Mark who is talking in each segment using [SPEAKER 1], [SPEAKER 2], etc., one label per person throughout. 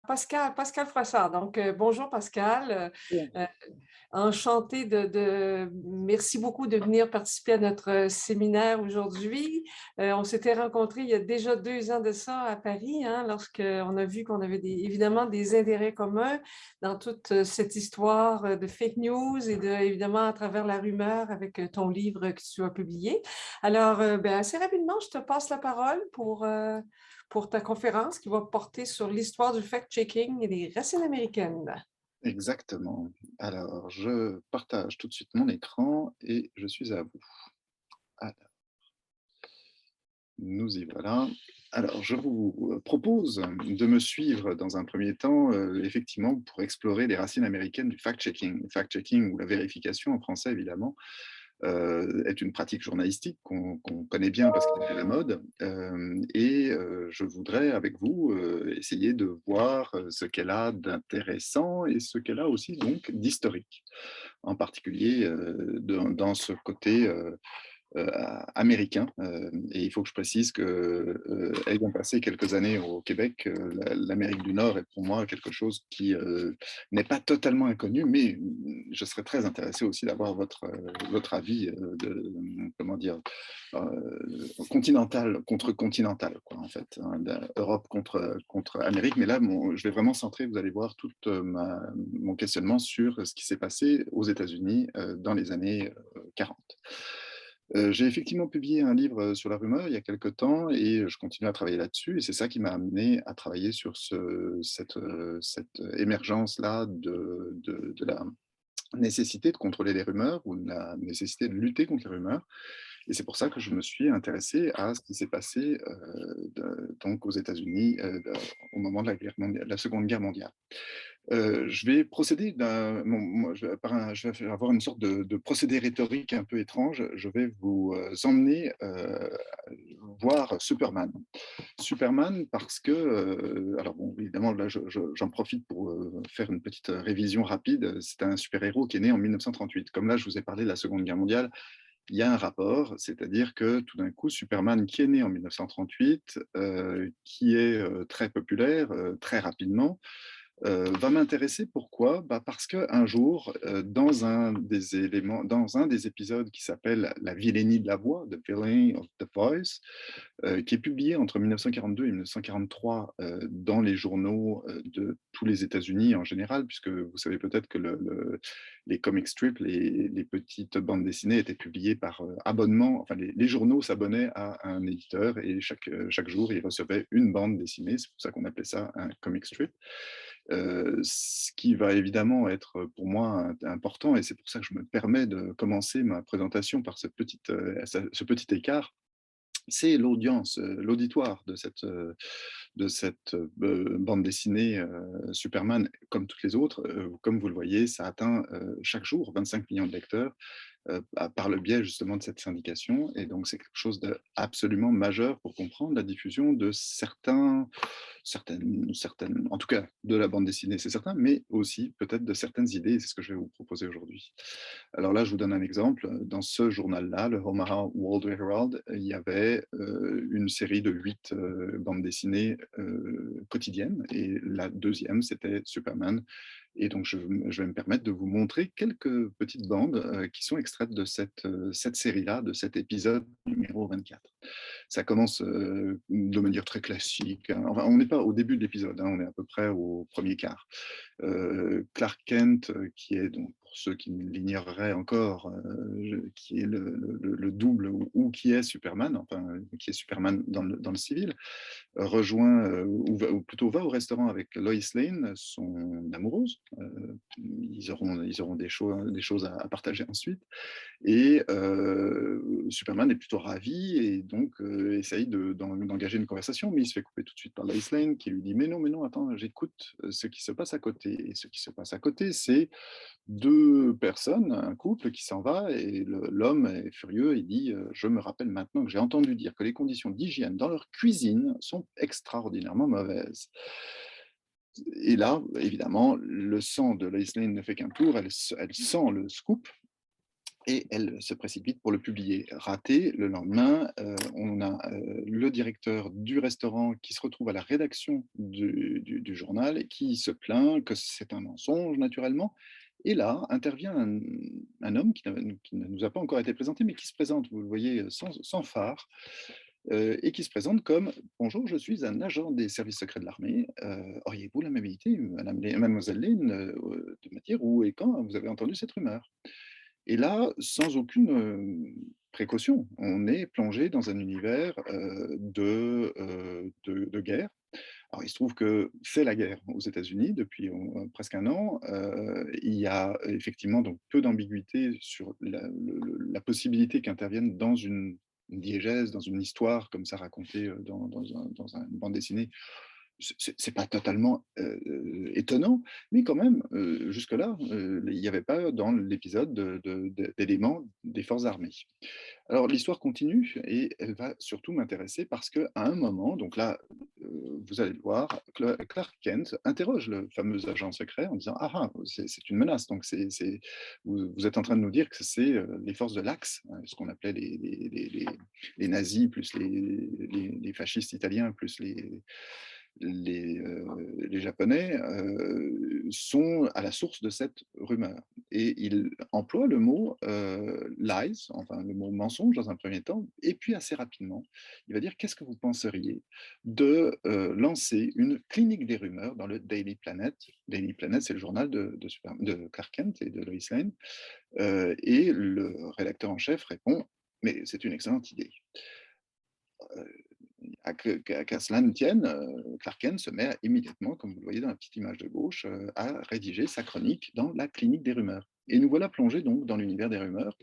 [SPEAKER 1] Pascal Froissart. Donc, bonjour Pascal.
[SPEAKER 2] Bien.
[SPEAKER 1] Euh, Enchantée merci beaucoup de venir participer à notre séminaire aujourd'hui. On s'était rencontrés il y a déjà 2 ans de ça à Paris, hein, lorsqu'on a vu qu'on avait évidemment des intérêts communs dans toute cette histoire de fake news et évidemment à travers la rumeur avec ton livre que tu as publié. Alors, ben, assez rapidement, je te passe la parole pour ta conférence qui va porter sur l'histoire du fact-checking et des racines américaines.
[SPEAKER 2] Exactement. Alors, je partage tout de suite mon écran et je suis à vous. Alors, nous y voilà. Alors, je vous propose de me suivre dans un premier temps, effectivement, pour explorer les racines américaines du fact-checking. Le fact-checking, ou la vérification en français, évidemment, est une pratique journalistique qu'on connaît bien parce qu'elle est à la mode. Je voudrais, avec vous, essayer de voir ce qu'elle a d'intéressant et ce qu'elle a aussi donc d'historique, en particulier dans ce côté américain. Et il faut que je précise que, ayant passé quelques années au Québec, l'Amérique du Nord est pour moi quelque chose qui n'est pas totalement inconnu, mais je serais très intéressé aussi d'avoir votre avis comment dire, continental contre continental, quoi, en fait, hein, Europe contre Amérique. Mais là, je vais vraiment centrer, vous allez voir, tout mon questionnement sur ce qui s'est passé aux États-Unis dans les années 40. J'ai effectivement publié un livre sur la rumeur il y a quelque temps et je continue à travailler là-dessus et c'est ça qui m'a amené à travailler sur cette émergence-là de la nécessité de contrôler les rumeurs ou de la nécessité de lutter contre les rumeurs. Et c'est pour ça que je me suis intéressé à ce qui s'est passé donc aux États-Unis au moment de la Seconde Guerre mondiale. Je vais procéder je vais avoir une sorte de procédé rhétorique un peu étrange. Je vais vous emmener voir Superman. Superman parce que, alors bon, évidemment, là, j'en profite pour faire une petite révision rapide. C'est un super-héros qui est né en 1938. Comme là, je vous ai parlé de la Seconde Guerre mondiale, il y a un rapport, c'est-à-dire que tout d'un coup, Superman, qui est né en 1938, qui est très populaire, très rapidement, va m'intéresser. Pourquoi? Parce qu'un jour, dans un des épisodes qui s'appelle La vilainie de la voix, The Villainy of the Voice, qui est publié entre 1942 et 1943 dans les journaux de tous les États-Unis en général, puisque vous savez peut-être que les comic strips, les petites bandes dessinées étaient publiées par abonnement. Enfin, les journaux s'abonnaient à un éditeur et chaque jour, ils recevaient une bande dessinée. C'est pour ça qu'on appelait ça un comic strip. Ce qui va évidemment être pour moi important, et c'est pour ça que je me permets de commencer ma présentation par ce petit écart, c'est l'audience, l'auditoire de cette bande dessinée Superman, comme toutes les autres. Comme vous le voyez, ça atteint chaque jour 25 millions de lecteurs par le biais justement de cette syndication. Et donc, c'est quelque chose d'absolument majeur pour comprendre la diffusion de certaines, en tout cas de la bande dessinée, c'est certain, mais aussi peut-être de certaines idées, et c'est ce que je vais vous proposer aujourd'hui. Alors là, je vous donne un exemple. Dans ce journal-là, le Omaha World Herald, il y avait une série de 8 bandes dessinées quotidiennes, et la deuxième, c'était Superman. Et donc, je vais me permettre de vous montrer quelques petites bandes qui sont extraites de cette série-là, de cet épisode numéro 24. Ça commence de manière très classique, hein. Enfin, on n'est pas au début de l'épisode, hein, on est à peu près au premier quart. Clark Kent, qui est donc, pour ceux qui l'ignoreraient encore, qui est le double ou qui est Superman, enfin qui est Superman dans le civil, rejoint, ou plutôt va au restaurant avec Lois Lane, son amoureuse. Ils auront des choses à partager ensuite. Et Superman est plutôt ravi et donc essaye d'engager une conversation, mais il se fait couper tout de suite par Lois Lane qui lui dit mais non, attends, j'écoute ce qui se passe à côté. Et ce qui se passe à côté, c'est deux personnes, un couple qui s'en va et l'homme est furieux, il dit je me rappelle maintenant que j'ai entendu dire que les conditions d'hygiène dans leur cuisine sont extraordinairement mauvaises. Et là, évidemment, le sang de Lois Lane ne fait qu'un tour, elle sent le scoop et elle se précipite pour le publier. Raté, le lendemain, on a le directeur du restaurant qui se retrouve à la rédaction du journal et qui se plaint que c'est un mensonge, naturellement. Et là, intervient un homme qui ne nous a pas encore été présenté, mais qui se présente, vous le voyez, sans phare, et qui se présente comme: «Bonjour, je suis un agent des services secrets de l'armée. Auriez-vous l'amabilité, mademoiselle Lane, de me dire où et quand vous avez entendu cette rumeur?» Et là, sans aucune, précaution, on est plongé dans un univers, de guerre. Alors il se trouve que c'est la guerre aux États-Unis depuis, presque un an. Il y a effectivement donc peu d'ambiguïté sur la possibilité qu'intervienne dans une diégèse, dans une histoire comme ça racontée, une bande dessinée. C'est pas totalement, étonnant, mais quand même, jusque-là, il n'y avait pas dans l'épisode d'éléments des forces armées. Alors l'histoire continue et elle va surtout m'intéresser parce qu'à un moment, donc là, vous allez le voir, Clark Kent interroge le fameux agent secret en disant: «Ah ah, c'est une menace, donc vous êtes en train de nous dire que c'est, les forces de l'Axe», hein, ce qu'on appelait les nazis plus les fascistes italiens plus les Japonais, sont à la source de cette rumeur. Et il emploie le mot lies, enfin le mot mensonge dans un premier temps, et puis assez rapidement, il va dire: «Qu'est-ce que vous penseriez de lancer une clinique des rumeurs dans le Daily Planet?» Daily Planet, c'est le journal de Clark Kent et de Lois Lane. Et le rédacteur en chef répond: «Mais c'est une excellente idée». Qu'à cela ne tienne, Clark Kent se met immédiatement, comme vous le voyez dans la petite image de gauche, à rédiger sa chronique dans la clinique des rumeurs. Et nous voilà plongés donc dans l'univers des rumeurs.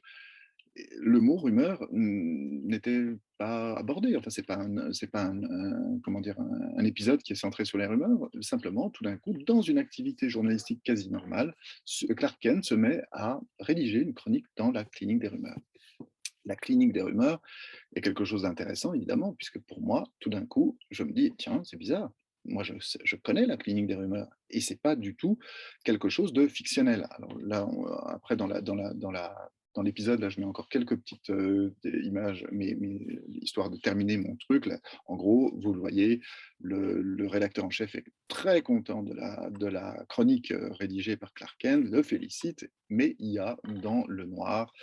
[SPEAKER 2] Et le mot rumeur n'était pas abordé. Enfin, c'est pas comment dire, un épisode qui est centré sur les rumeurs. Simplement, tout d'un coup, dans une activité journalistique quasi normale, Clark Kent se met à rédiger une chronique dans la clinique des rumeurs. La clinique des rumeurs est quelque chose d'intéressant, évidemment, puisque pour moi, tout d'un coup, je me dis: «Tiens, c'est bizarre. Moi, je connais la clinique des rumeurs et c'est pas du tout quelque chose de fictionnel». Alors là, après dans l'épisode, là, je mets encore quelques petites, images, mais histoire de terminer mon truc, là. En gros, vous le voyez, le rédacteur en chef est très content de la chronique, rédigée par Clark Kent, le félicite, mais il y a dans le noir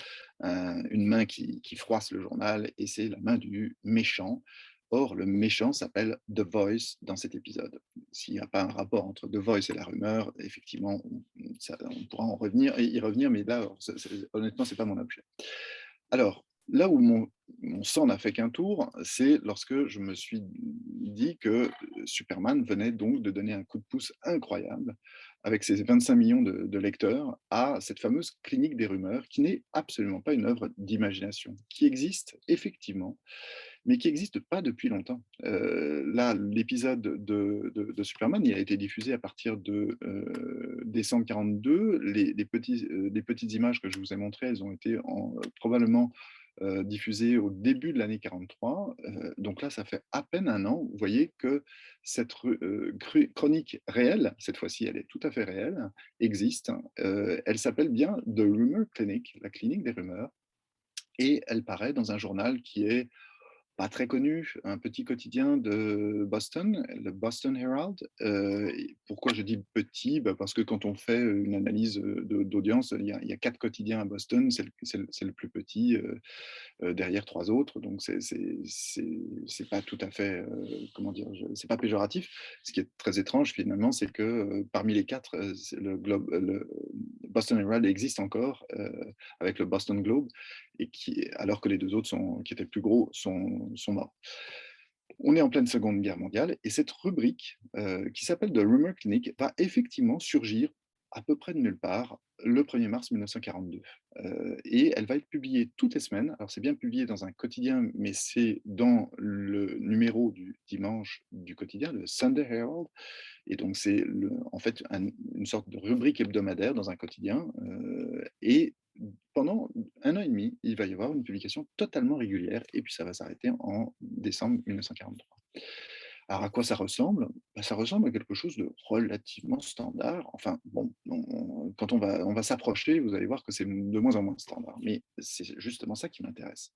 [SPEAKER 2] une main qui froisse le journal et c'est la main du méchant. Or, le méchant s'appelle The Voice dans cet épisode. S'il n'y a pas un rapport entre The Voice et la rumeur, effectivement, on pourra y revenir, mais là, honnêtement, ce n'est pas mon objet. Alors, là où mon sang n'a fait qu'un tour, c'est lorsque je me suis dit que Superman venait donc de donner un coup de pouce incroyable avec ses 25 millions de lecteurs à cette fameuse clinique des rumeurs qui n'est absolument pas une œuvre d'imagination, qui existe effectivement, mais qui n'existe pas depuis longtemps. Là, l'épisode de Superman, il a été diffusé à partir de décembre 42. Les petites images que je vous ai montrées, elles ont été probablement diffusées au début de l'année 43. Donc là, ça fait à peine un an. Vous voyez que cette chronique réelle, cette fois-ci, elle est tout à fait réelle, existe. Elle s'appelle bien The Rumor Clinic, la clinique des rumeurs, et elle paraît dans un journal qui est pas très connu, un petit quotidien de Boston, le Boston Herald. Et pourquoi je dis petit? Bah, parce que quand on fait une analyse d'audience, il y a 4 quotidiens à Boston, c'est le plus petit, derrière 3 autres. Donc c'est pas tout à fait, comment dire, c'est pas péjoratif. Ce qui est très étrange finalement, c'est que parmi les 4, le Boston Herald existe encore, avec le Boston Globe, alors que les 2 autres qui étaient plus gros sont morts. On est en pleine Seconde Guerre mondiale et cette rubrique, qui s'appelle The Rumor Clinic, va effectivement surgir à peu près de nulle part le 1er mars 1942. Et elle va être publiée toutes les semaines. Alors c'est bien publié dans un quotidien, mais c'est dans le numéro du dimanche du quotidien, le Sunday Herald. Et donc c'est en fait une sorte de rubrique hebdomadaire dans un quotidien. Et pendant un an et demi, il va y avoir une publication totalement régulière et puis ça va s'arrêter en décembre 1943. Alors, à quoi ça ressemble? Bah, ça ressemble à quelque chose de relativement standard. Enfin, bon, quand on va s'approcher, vous allez voir que c'est de moins en moins standard, mais c'est justement ça qui m'intéresse.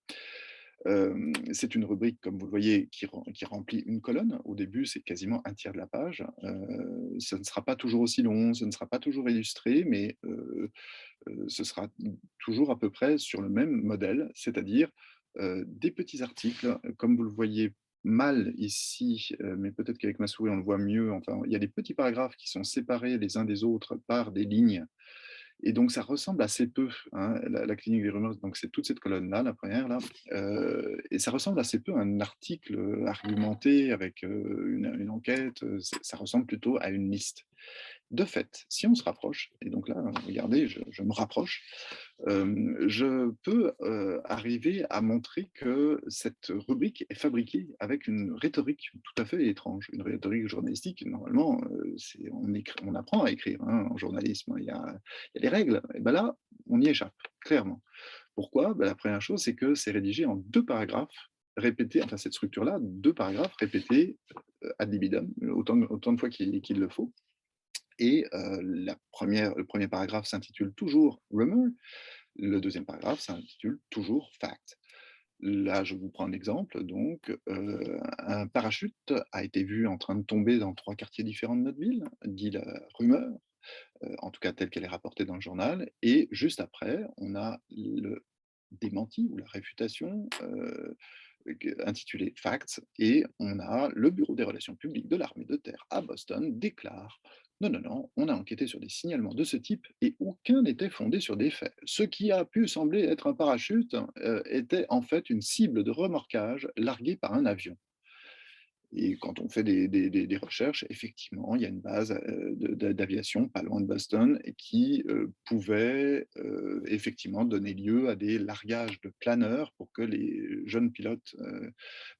[SPEAKER 2] C'est une rubrique, comme vous le voyez, qui remplit une colonne. Au début, c'est quasiment un tiers de la page. Ça ne sera pas toujours aussi long, ce ne sera pas toujours illustré, mais ce sera toujours à peu près sur le même modèle, c'est-à-dire des petits articles, comme vous le voyez mal ici, mais peut-être qu'avec ma souris on le voit mieux. Enfin, il y a des petits paragraphes qui sont séparés les uns des autres par des lignes, et donc ça ressemble assez peu, hein, la clinique des rumeurs, donc c'est toute cette colonne-là, la première là, et ça ressemble assez peu à un article argumenté avec une enquête, ça ressemble plutôt à une liste. De fait, si on se rapproche, et donc là, regardez, je me rapproche, je peux arriver à montrer que cette rubrique est fabriquée avec une rhétorique tout à fait étrange, une rhétorique journalistique. Normalement, on apprend à écrire, hein, en journalisme, il y a des règles. Et ben là, on y échappe, clairement. Pourquoi? Ben, la première chose, c'est que c'est rédigé en deux paragraphes répétés, enfin cette structure-là, deux paragraphes répétés ad libidem, autant de fois qu'il le faut. Et le premier paragraphe s'intitule toujours Rumor, le deuxième paragraphe s'intitule toujours Fact. Là, je vous prends un exemple. Donc, un parachute a été vu en train de tomber dans trois quartiers différents de notre ville, dit la rumeur, en tout cas telle qu'elle est rapportée dans le journal. Et juste après, on a le démenti ou la réfutation intitulé Facts, et on a le Bureau des relations publiques de l'armée de terre à Boston déclare: non, non, non, on a enquêté sur des signalements de ce type et aucun n'était fondé sur des faits. Ce qui a pu sembler être un parachute était en fait une cible de remorquage larguée par un avion. Et quand on fait des recherches, effectivement, il y a une base d'aviation pas loin de Boston et qui pouvait effectivement donner lieu à des largages de planeurs pour que les jeunes pilotes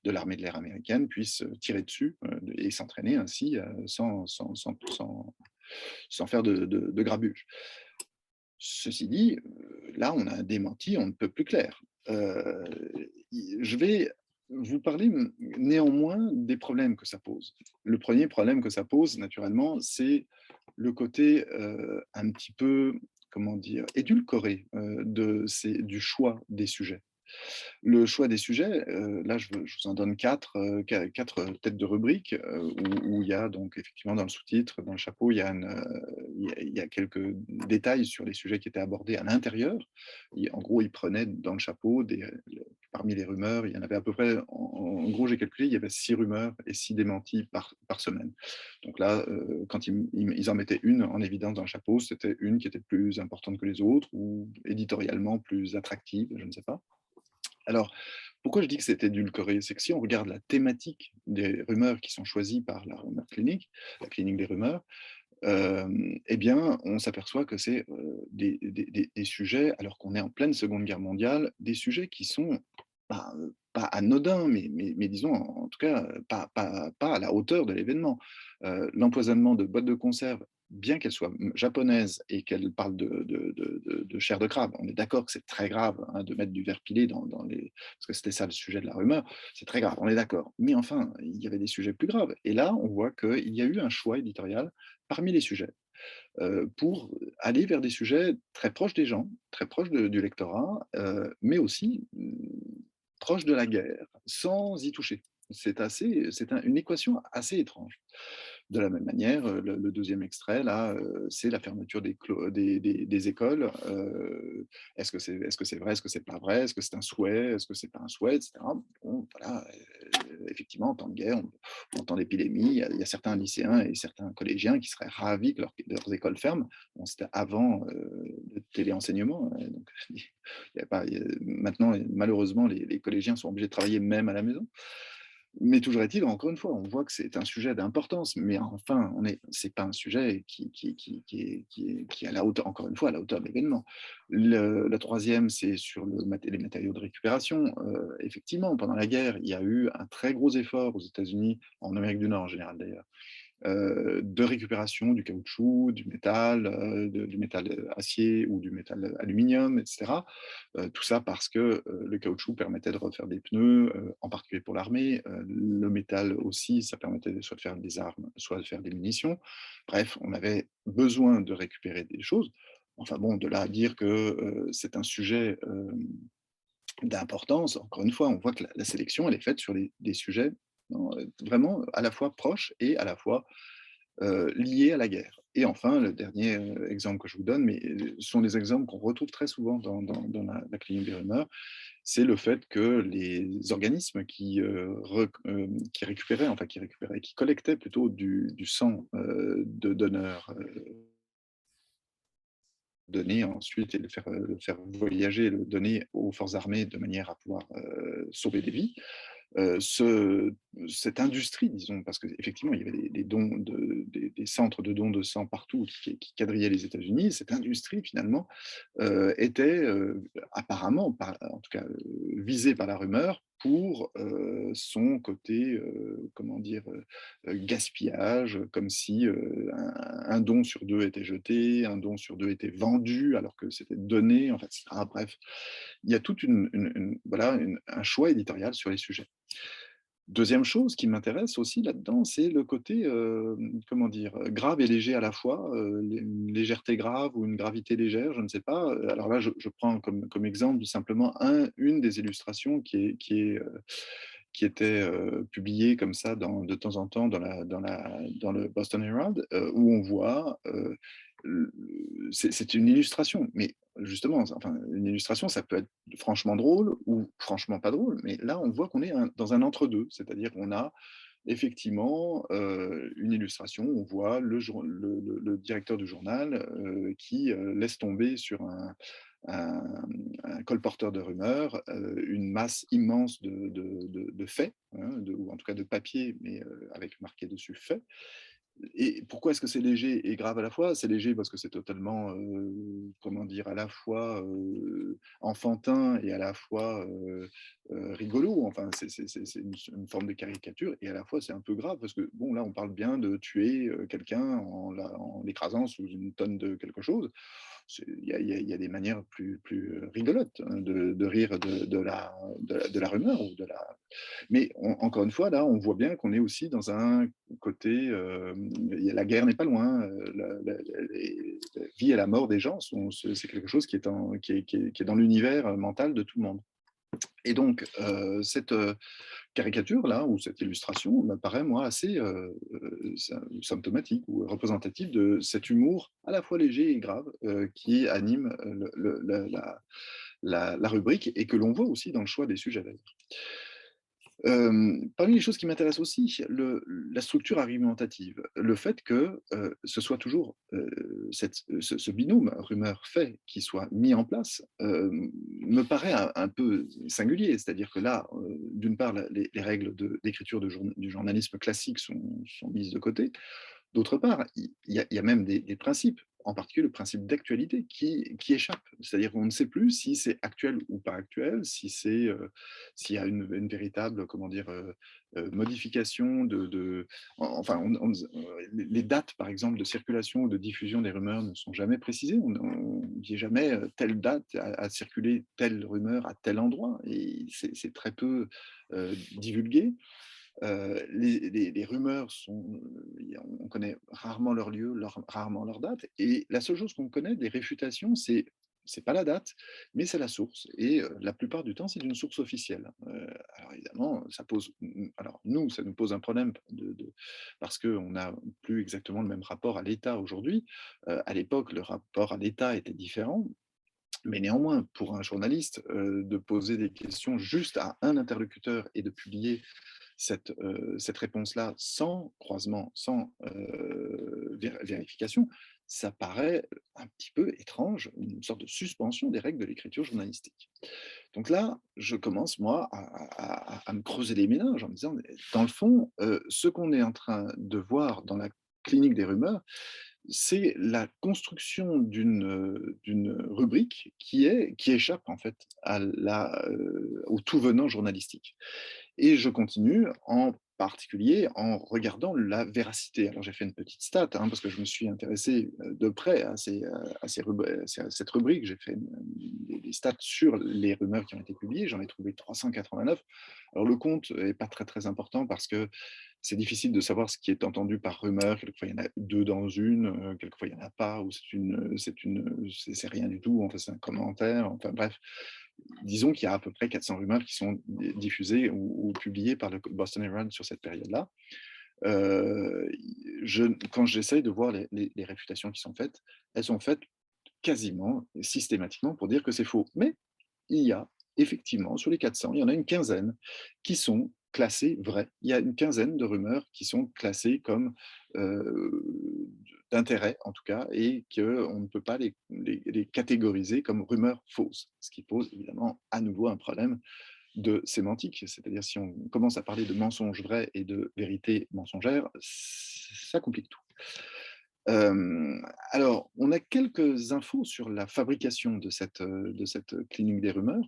[SPEAKER 2] de l'armée de l'air américaine puissent tirer dessus et s'entraîner ainsi sans faire de grabuge. Ceci dit, là, on a un démenti, on ne peut plus clair. Euh, je vais vous parler néanmoins des problèmes que ça pose. Le premier problème que ça pose, naturellement, c'est le côté un petit peu, comment dire, édulcoré du choix des sujets. Le choix des sujets, là, je vous en donne 4 4 têtes de rubrique, où il y a donc effectivement dans le sous-titre, dans le chapeau, il y a quelques détails sur les sujets qui étaient abordés à l'intérieur. En gros, ils prenaient dans le chapeau parmi les rumeurs, il y en avait à peu près, en gros, j'ai calculé, il y avait 6 rumeurs et 6 démentis par semaine. Donc là, quand ils en mettaient une en évidence dans le chapeau, c'était une qui était plus importante que les autres ou éditorialement plus attractive, je ne sais pas. Alors, pourquoi je dis que c'est édulcoré? C'est que si on regarde la thématique des rumeurs qui sont choisies par la Rumeur Clinique, la clinique des rumeurs, eh bien, on s'aperçoit que c'est des sujets, alors qu'on est en pleine Seconde Guerre mondiale, des sujets qui sont pas anodins, mais disons, en tout cas, pas à la hauteur de l'événement. L'empoisonnement de boîtes de conserve, bien qu'elle soit japonaise et qu'elle parle de chair de crabe, on est d'accord que c'est très grave, hein, de mettre du verre pilé dans les... Parce que c'était ça le sujet de la rumeur, c'est très grave, on est d'accord. Mais enfin, il y avait des sujets plus graves. Et là, on voit qu'il y a eu un choix éditorial parmi les sujets pour aller vers des sujets très proches des gens, très proches du lectorat, mais aussi proches de la guerre, sans y toucher. Une équation assez étrange. De la même manière, le deuxième extrait, là, c'est la fermeture des écoles. Est-ce que c'est vrai? Est-ce que c'est pas vrai? Est-ce que c'est un souhait? Est-ce que c'est pas un souhait? Etc. Bon, voilà, effectivement, en temps de guerre, en temps d'épidémie, il y a certains lycéens et certains collégiens qui seraient ravis que leurs écoles ferment. Bon, c'était avant le téléenseignement, donc il y a pas, maintenant, malheureusement, les collégiens sont obligés de travailler même à la maison. Mais toujours est-il, encore une fois, on voit que c'est un sujet d'importance, mais enfin, c'est pas un sujet qui est à la hauteur, encore une fois, à la hauteur de l'événement. La troisième, c'est sur les matériaux de récupération. Effectivement, pendant la guerre, il y a eu un très gros effort aux États-Unis, en Amérique du Nord en général d'ailleurs, de récupération du caoutchouc, du métal acier ou du métal aluminium, etc. Tout ça parce que le caoutchouc permettait de refaire des pneus, en particulier pour l'armée. Le métal aussi, ça permettait soit de faire des armes, soit de faire des munitions. Bref, on avait besoin de récupérer des choses. Enfin bon, de là à dire que c'est un sujet d'importance, encore une fois, on voit que la sélection, elle est faite sur des sujets vraiment à la fois proches et à la fois liés à la guerre. Et enfin, le dernier exemple que je vous donne, mais ce sont des exemples qu'on retrouve très souvent dans la clinique des rumeurs, c'est le fait que les organismes qui collectaient plutôt du sang de donneurs donner ensuite et le faire voyager, le donner aux forces armées de manière à pouvoir sauver des vies. Cette industrie, disons, parce qu'effectivement, il y avait des centres de dons de sang partout qui quadrillaient les États-Unis, cette industrie, finalement, était apparemment, en tout cas, visée par la rumeur pour son côté, comment dire, gaspillage, comme si un don sur deux était jeté, un don sur deux était vendu alors que c'était donné, en fait, etc. Bref, il y a tout voilà, un choix éditorial sur les sujets. Deuxième chose qui m'intéresse aussi là-dedans, c'est le côté, comment dire, grave et léger à la fois, une légèreté grave ou une gravité légère, je ne sais pas. Alors là, je prends comme exemple simplement une des illustrations qui était publiée comme ça de temps en temps dans le Boston Herald, où on voit, c'est une illustration, mais justement, enfin, une illustration, ça peut être franchement drôle ou franchement pas drôle, mais là, on voit qu'on est dans un entre-deux, c'est-à-dire qu'on a effectivement une illustration, on voit le directeur du journal qui laisse tomber sur un, un colporteur de rumeurs une masse immense de faits, hein, ou en tout cas de papier, mais avec marqué dessus faits. Et pourquoi est-ce que c'est léger et grave à la fois? C'est léger parce que c'est totalement, comment dire? À la fois, enfantin et à la fois, rigolo. Enfin, c'est une forme de caricature et à la fois c'est un peu grave parce que, bon, là, on parle bien de tuer, quelqu'un en l'écrasant sous une tonne de quelque chose. Il y a des manières plus rigolotes, hein, de rire de la rumeur ou de la mais encore une fois, là, on voit bien qu'on est aussi dans un côté, la guerre n'est pas loin, la vie et la mort des gens, c'est quelque chose qui est dans l'univers mental de tout le monde. Et donc, cette caricature-là, ou cette illustration, me paraît, moi, assez symptomatique ou représentative de cet humour à la fois léger et grave qui anime la rubrique et que l'on voit aussi dans le choix des sujets d'ailleurs. Parmi les choses qui m'intéressent aussi, la structure argumentative. Le fait que, ce soit toujours, ce binôme rumeur-fait qui soit mis en place, me paraît un peu singulier. C'est-à-dire que là, d'une part, les règles d'écriture du journalisme classique sont mises de côté. D'autre part, il y a même des principes, en particulier le principe d'actualité qui échappe. C'est-à-dire qu'on ne sait plus si c'est actuel ou pas actuel, s'il y a une véritable, comment dire, modification enfin, les dates, par exemple, de circulation ou de diffusion des rumeurs ne sont jamais précisées. On ne dit jamais telle date a circulé telle rumeur à tel endroit, et c'est très peu divulgué. Les rumeurs on connaît rarement leur lieu, rarement leur date, et la seule chose qu'on connaît des réfutations, c'est pas la date, mais c'est la source. Et la plupart du temps, c'est d'une source officielle. Alors évidemment, alors nous, ça nous pose un problème parce qu'on n'a plus exactement le même rapport à l'État aujourd'hui. À l'époque, le rapport à l'État était différent. Mais néanmoins, pour un journaliste, de poser des questions juste à un interlocuteur et de publier cette réponse-là sans croisement, sans vérification, ça paraît un petit peu étrange, une sorte de suspension des règles de l'écriture journalistique. Donc là, je commence, moi, à me creuser les méninges en me disant, dans le fond, ce qu'on est en train de voir dans la clinique des rumeurs, c'est la construction d'une rubrique qui échappe en fait au tout venant journalistique. Et je continue en particulier en regardant la véracité. Alors j'ai fait une petite stat, hein, parce que je me suis intéressé de près à cette rubrique. J'ai fait des stats sur les rumeurs qui ont été publiées. J'en ai trouvé 389. Alors le compte n'est pas très très important parce que c'est difficile de savoir ce qui est entendu par rumeur. Quelquefois, il y en a deux dans une, quelquefois, il n'y en a pas, ou c'est rien du tout, enfin, c'est un commentaire. Enfin, bref, disons qu'il y a à peu près 400 rumeurs qui sont diffusées ou publiées par le Boston Herald sur cette période-là. Quand j'essaye de voir les réfutations qui sont faites, elles sont faites quasiment systématiquement pour dire que c'est faux. Mais il y a effectivement, sur les 400, il y en a une quinzaine qui sont classées vraies. Il y a une quinzaine de rumeurs qui sont classées comme d'intérêt, en tout cas, et qu'on ne peut pas les catégoriser comme rumeurs fausses, ce qui pose évidemment à nouveau un problème de sémantique, c'est-à-dire si on commence à parler de mensonges vrais et de vérité mensongère, ça complique tout. Alors, on a quelques infos sur la fabrication de cette clinique des rumeurs,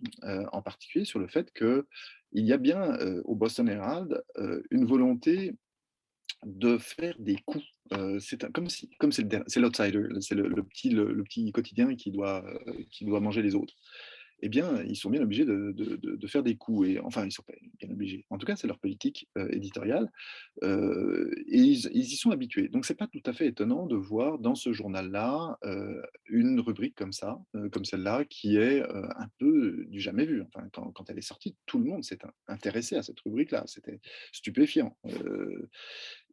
[SPEAKER 2] en particulier sur le fait qu'il y a bien au Boston Herald une volonté de faire des coups. Comme c'est l'outsider, c'est le petit quotidien qui doit manger les autres. Eh bien, ils sont bien obligés de faire des coups. Et, enfin, ils sont pas bien obligés. En tout cas, c'est leur politique éditoriale. Et ils y sont habitués. Donc, c'est pas tout à fait étonnant de voir dans ce journal-là une rubrique comme ça, comme celle-là, qui est un peu du jamais vu. Enfin, quand elle est sortie, tout le monde s'est intéressé à cette rubrique-là. C'était stupéfiant.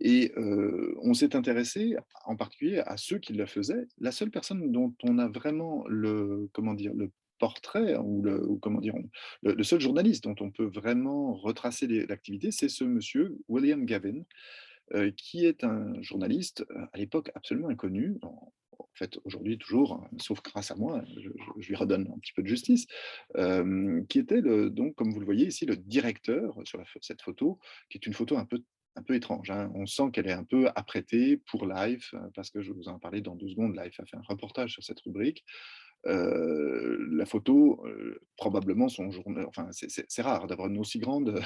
[SPEAKER 2] On s'est intéressé en particulier à ceux qui la faisaient. La seule personne dont on a vraiment comment dire, le portrait ou comment dire, le seul journaliste dont on peut vraiment retracer l'activité, c'est ce monsieur William Gavin, qui est un journaliste à l'époque absolument inconnu. En fait, aujourd'hui toujours, hein, sauf grâce à moi, je lui redonne un petit peu de justice, qui était donc, comme vous le voyez ici, le directeur sur cette photo, qui est une photo un peu étrange, hein. On sent qu'elle est un peu apprêtée pour Life, parce que je vais vous en parler dans 2 secondes. Life a fait un reportage sur cette rubrique. La photo, probablement son journal, enfin, c'est rare d'avoir une aussi grande,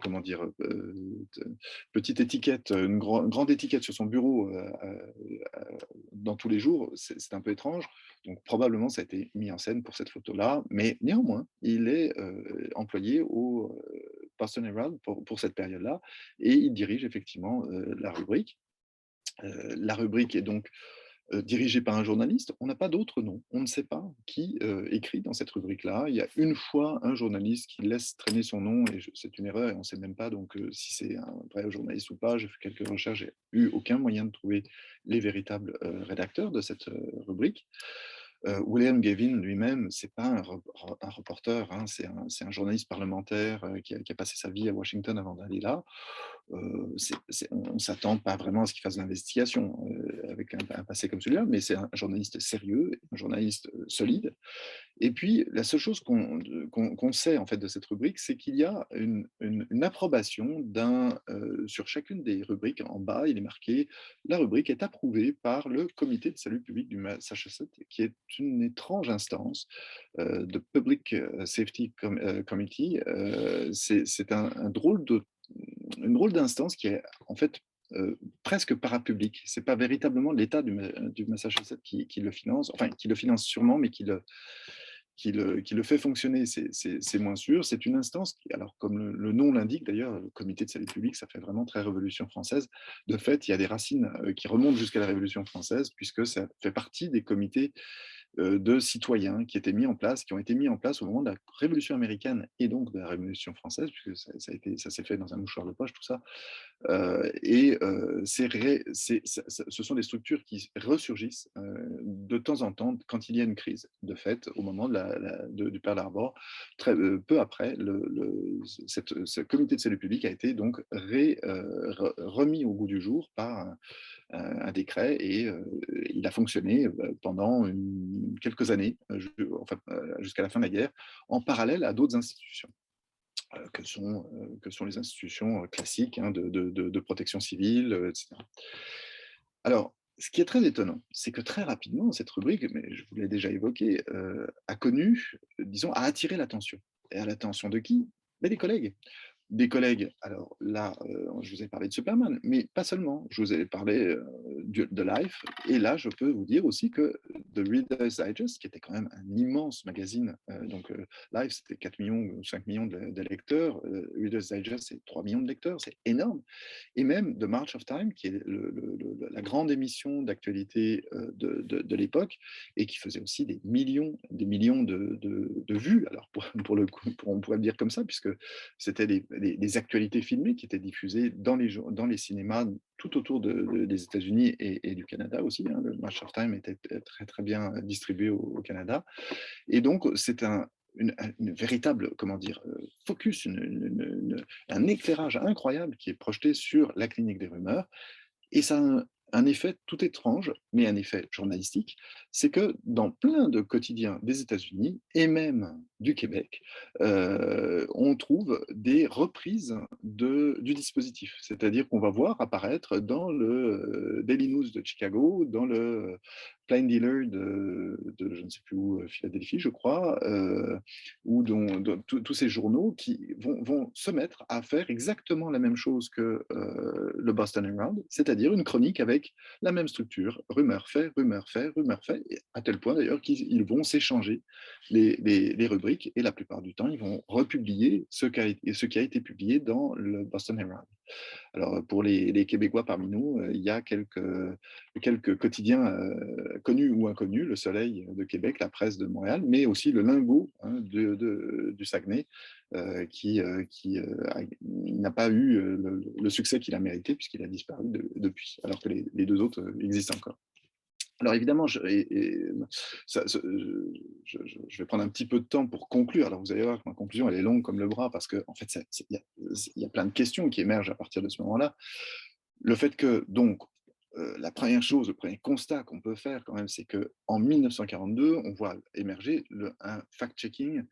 [SPEAKER 2] comment dire, petite étiquette, une grande étiquette sur son bureau dans tous les jours, c'est un peu étrange. Donc probablement ça a été mis en scène pour cette photo-là, mais néanmoins, il est employé au Boston Herald pour cette période-là, et il dirige effectivement la rubrique. La rubrique est donc dirigé par un journaliste, on n'a pas d'autre nom. On ne sait pas qui écrit dans cette rubrique-là. Il y a une fois un journaliste qui laisse traîner son nom, et c'est une erreur, et on ne sait même pas donc si c'est un vrai journaliste ou pas. J'ai fait quelques recherches, j'ai eu aucun moyen de trouver les véritables rédacteurs de cette rubrique. William Gavin lui-même, c'est pas un reporter, hein, c'est un journaliste parlementaire qui a passé sa vie à Washington avant d'aller là. On ne s'attend pas vraiment à ce qu'il fasse de l'investigation avec un passé comme celui-là, mais c'est un journaliste sérieux, un journaliste solide. Et puis, la seule chose qu'on sait en fait de cette rubrique, c'est qu'il y a une approbation sur chacune des rubriques. En bas, il est marqué: la rubrique est approuvée par le Comité de salut public du Massachusetts, qui est une étrange instance de Public Safety Committee. C'est une drôle d'instance qui est en fait presque parapublique. C'est pas véritablement l'État du Massachusetts qui le finance, enfin qui le finance sûrement, mais qui le fait fonctionner, c'est moins sûr. C'est une instance qui, alors comme le nom l'indique d'ailleurs, le comité de salut public, ça fait vraiment très Révolution française. De fait, il y a des racines qui remontent jusqu'à la Révolution française, puisque ça fait partie des comités de citoyens qui ont été mis en place au moment de la Révolution américaine et donc de la Révolution française, puisque ça s'est fait dans un mouchoir de poche, tout ça. Ce sont des structures qui ressurgissent de temps en temps quand il y a une crise. De fait, au moment du Pearl Harbor, peu après, ce comité de salut public a été donc remis au goût du jour par un décret, et il a fonctionné pendant quelques années, jusqu'à la fin de la guerre, en parallèle à d'autres institutions que sont les institutions classiques, hein, de protection civile, etc. Alors, ce qui est très étonnant, c'est que très rapidement, cette rubrique, mais je vous l'ai déjà évoqué, a attiré l'attention. Et à l'attention de qui? Mais des collègues. des collègues, alors là, je vous ai parlé de Superman, mais pas seulement. Je vous ai parlé de Life, et là, je peux vous dire aussi que The Reader's Digest, qui était quand même un immense magazine, donc Life, c'était 4 millions ou 5 millions de lecteurs, Reader's Digest, c'est 3 millions de lecteurs, c'est énorme. Et même The March of Time, qui est la grande émission d'actualité de l'époque, et qui faisait aussi des millions de vues. Alors, pour le coup, on pourrait le dire comme ça, puisque c'était des actualités filmées qui étaient diffusées dans les cinémas tout autour des États-Unis et du Canada aussi, hein. Le March of Time était très, très bien distribué au Canada. Et donc, c'est une véritable, comment dire, focus, un éclairage incroyable qui est projeté sur la clinique des rumeurs. Et ça a un effet tout étrange, mais un effet journalistique, c'est que dans plein de quotidiens des États-Unis et même du Québec, on trouve des reprises du dispositif. C'est-à-dire qu'on va voir apparaître dans le Daily News de Chicago, dans le Plain Dealer de je ne sais plus où, Philadelphie, je crois, ou dans tous ces journaux qui vont se mettre à faire exactement la même chose que le Boston Herald, c'est-à-dire une chronique avec la même structure, rumeur fait, rumeur fait, rumeur fait, à tel point d'ailleurs qu'ils vont s'échanger les rubriques, et la plupart du temps, ils vont republier ce qui a été publié dans le Boston Herald. Alors, pour les Québécois parmi nous, il y a quelques quotidiens connus ou inconnus, Le Soleil de Québec, La Presse de Montréal, mais aussi le Lingot, hein, du Saguenay, qui n'a pas eu le succès qu'il a mérité, puisqu'il a disparu depuis, alors que les deux autres existent encore. Alors évidemment, je vais prendre un petit peu de temps pour conclure. Alors vous allez voir que ma conclusion, elle est longue comme le bras, parce qu'en fait, il y a plein de questions qui émergent à partir de ce moment-là. Le fait que, donc, la première chose, le premier constat qu'on peut faire quand même, c'est qu'en 1942, on voit émerger un fact-checking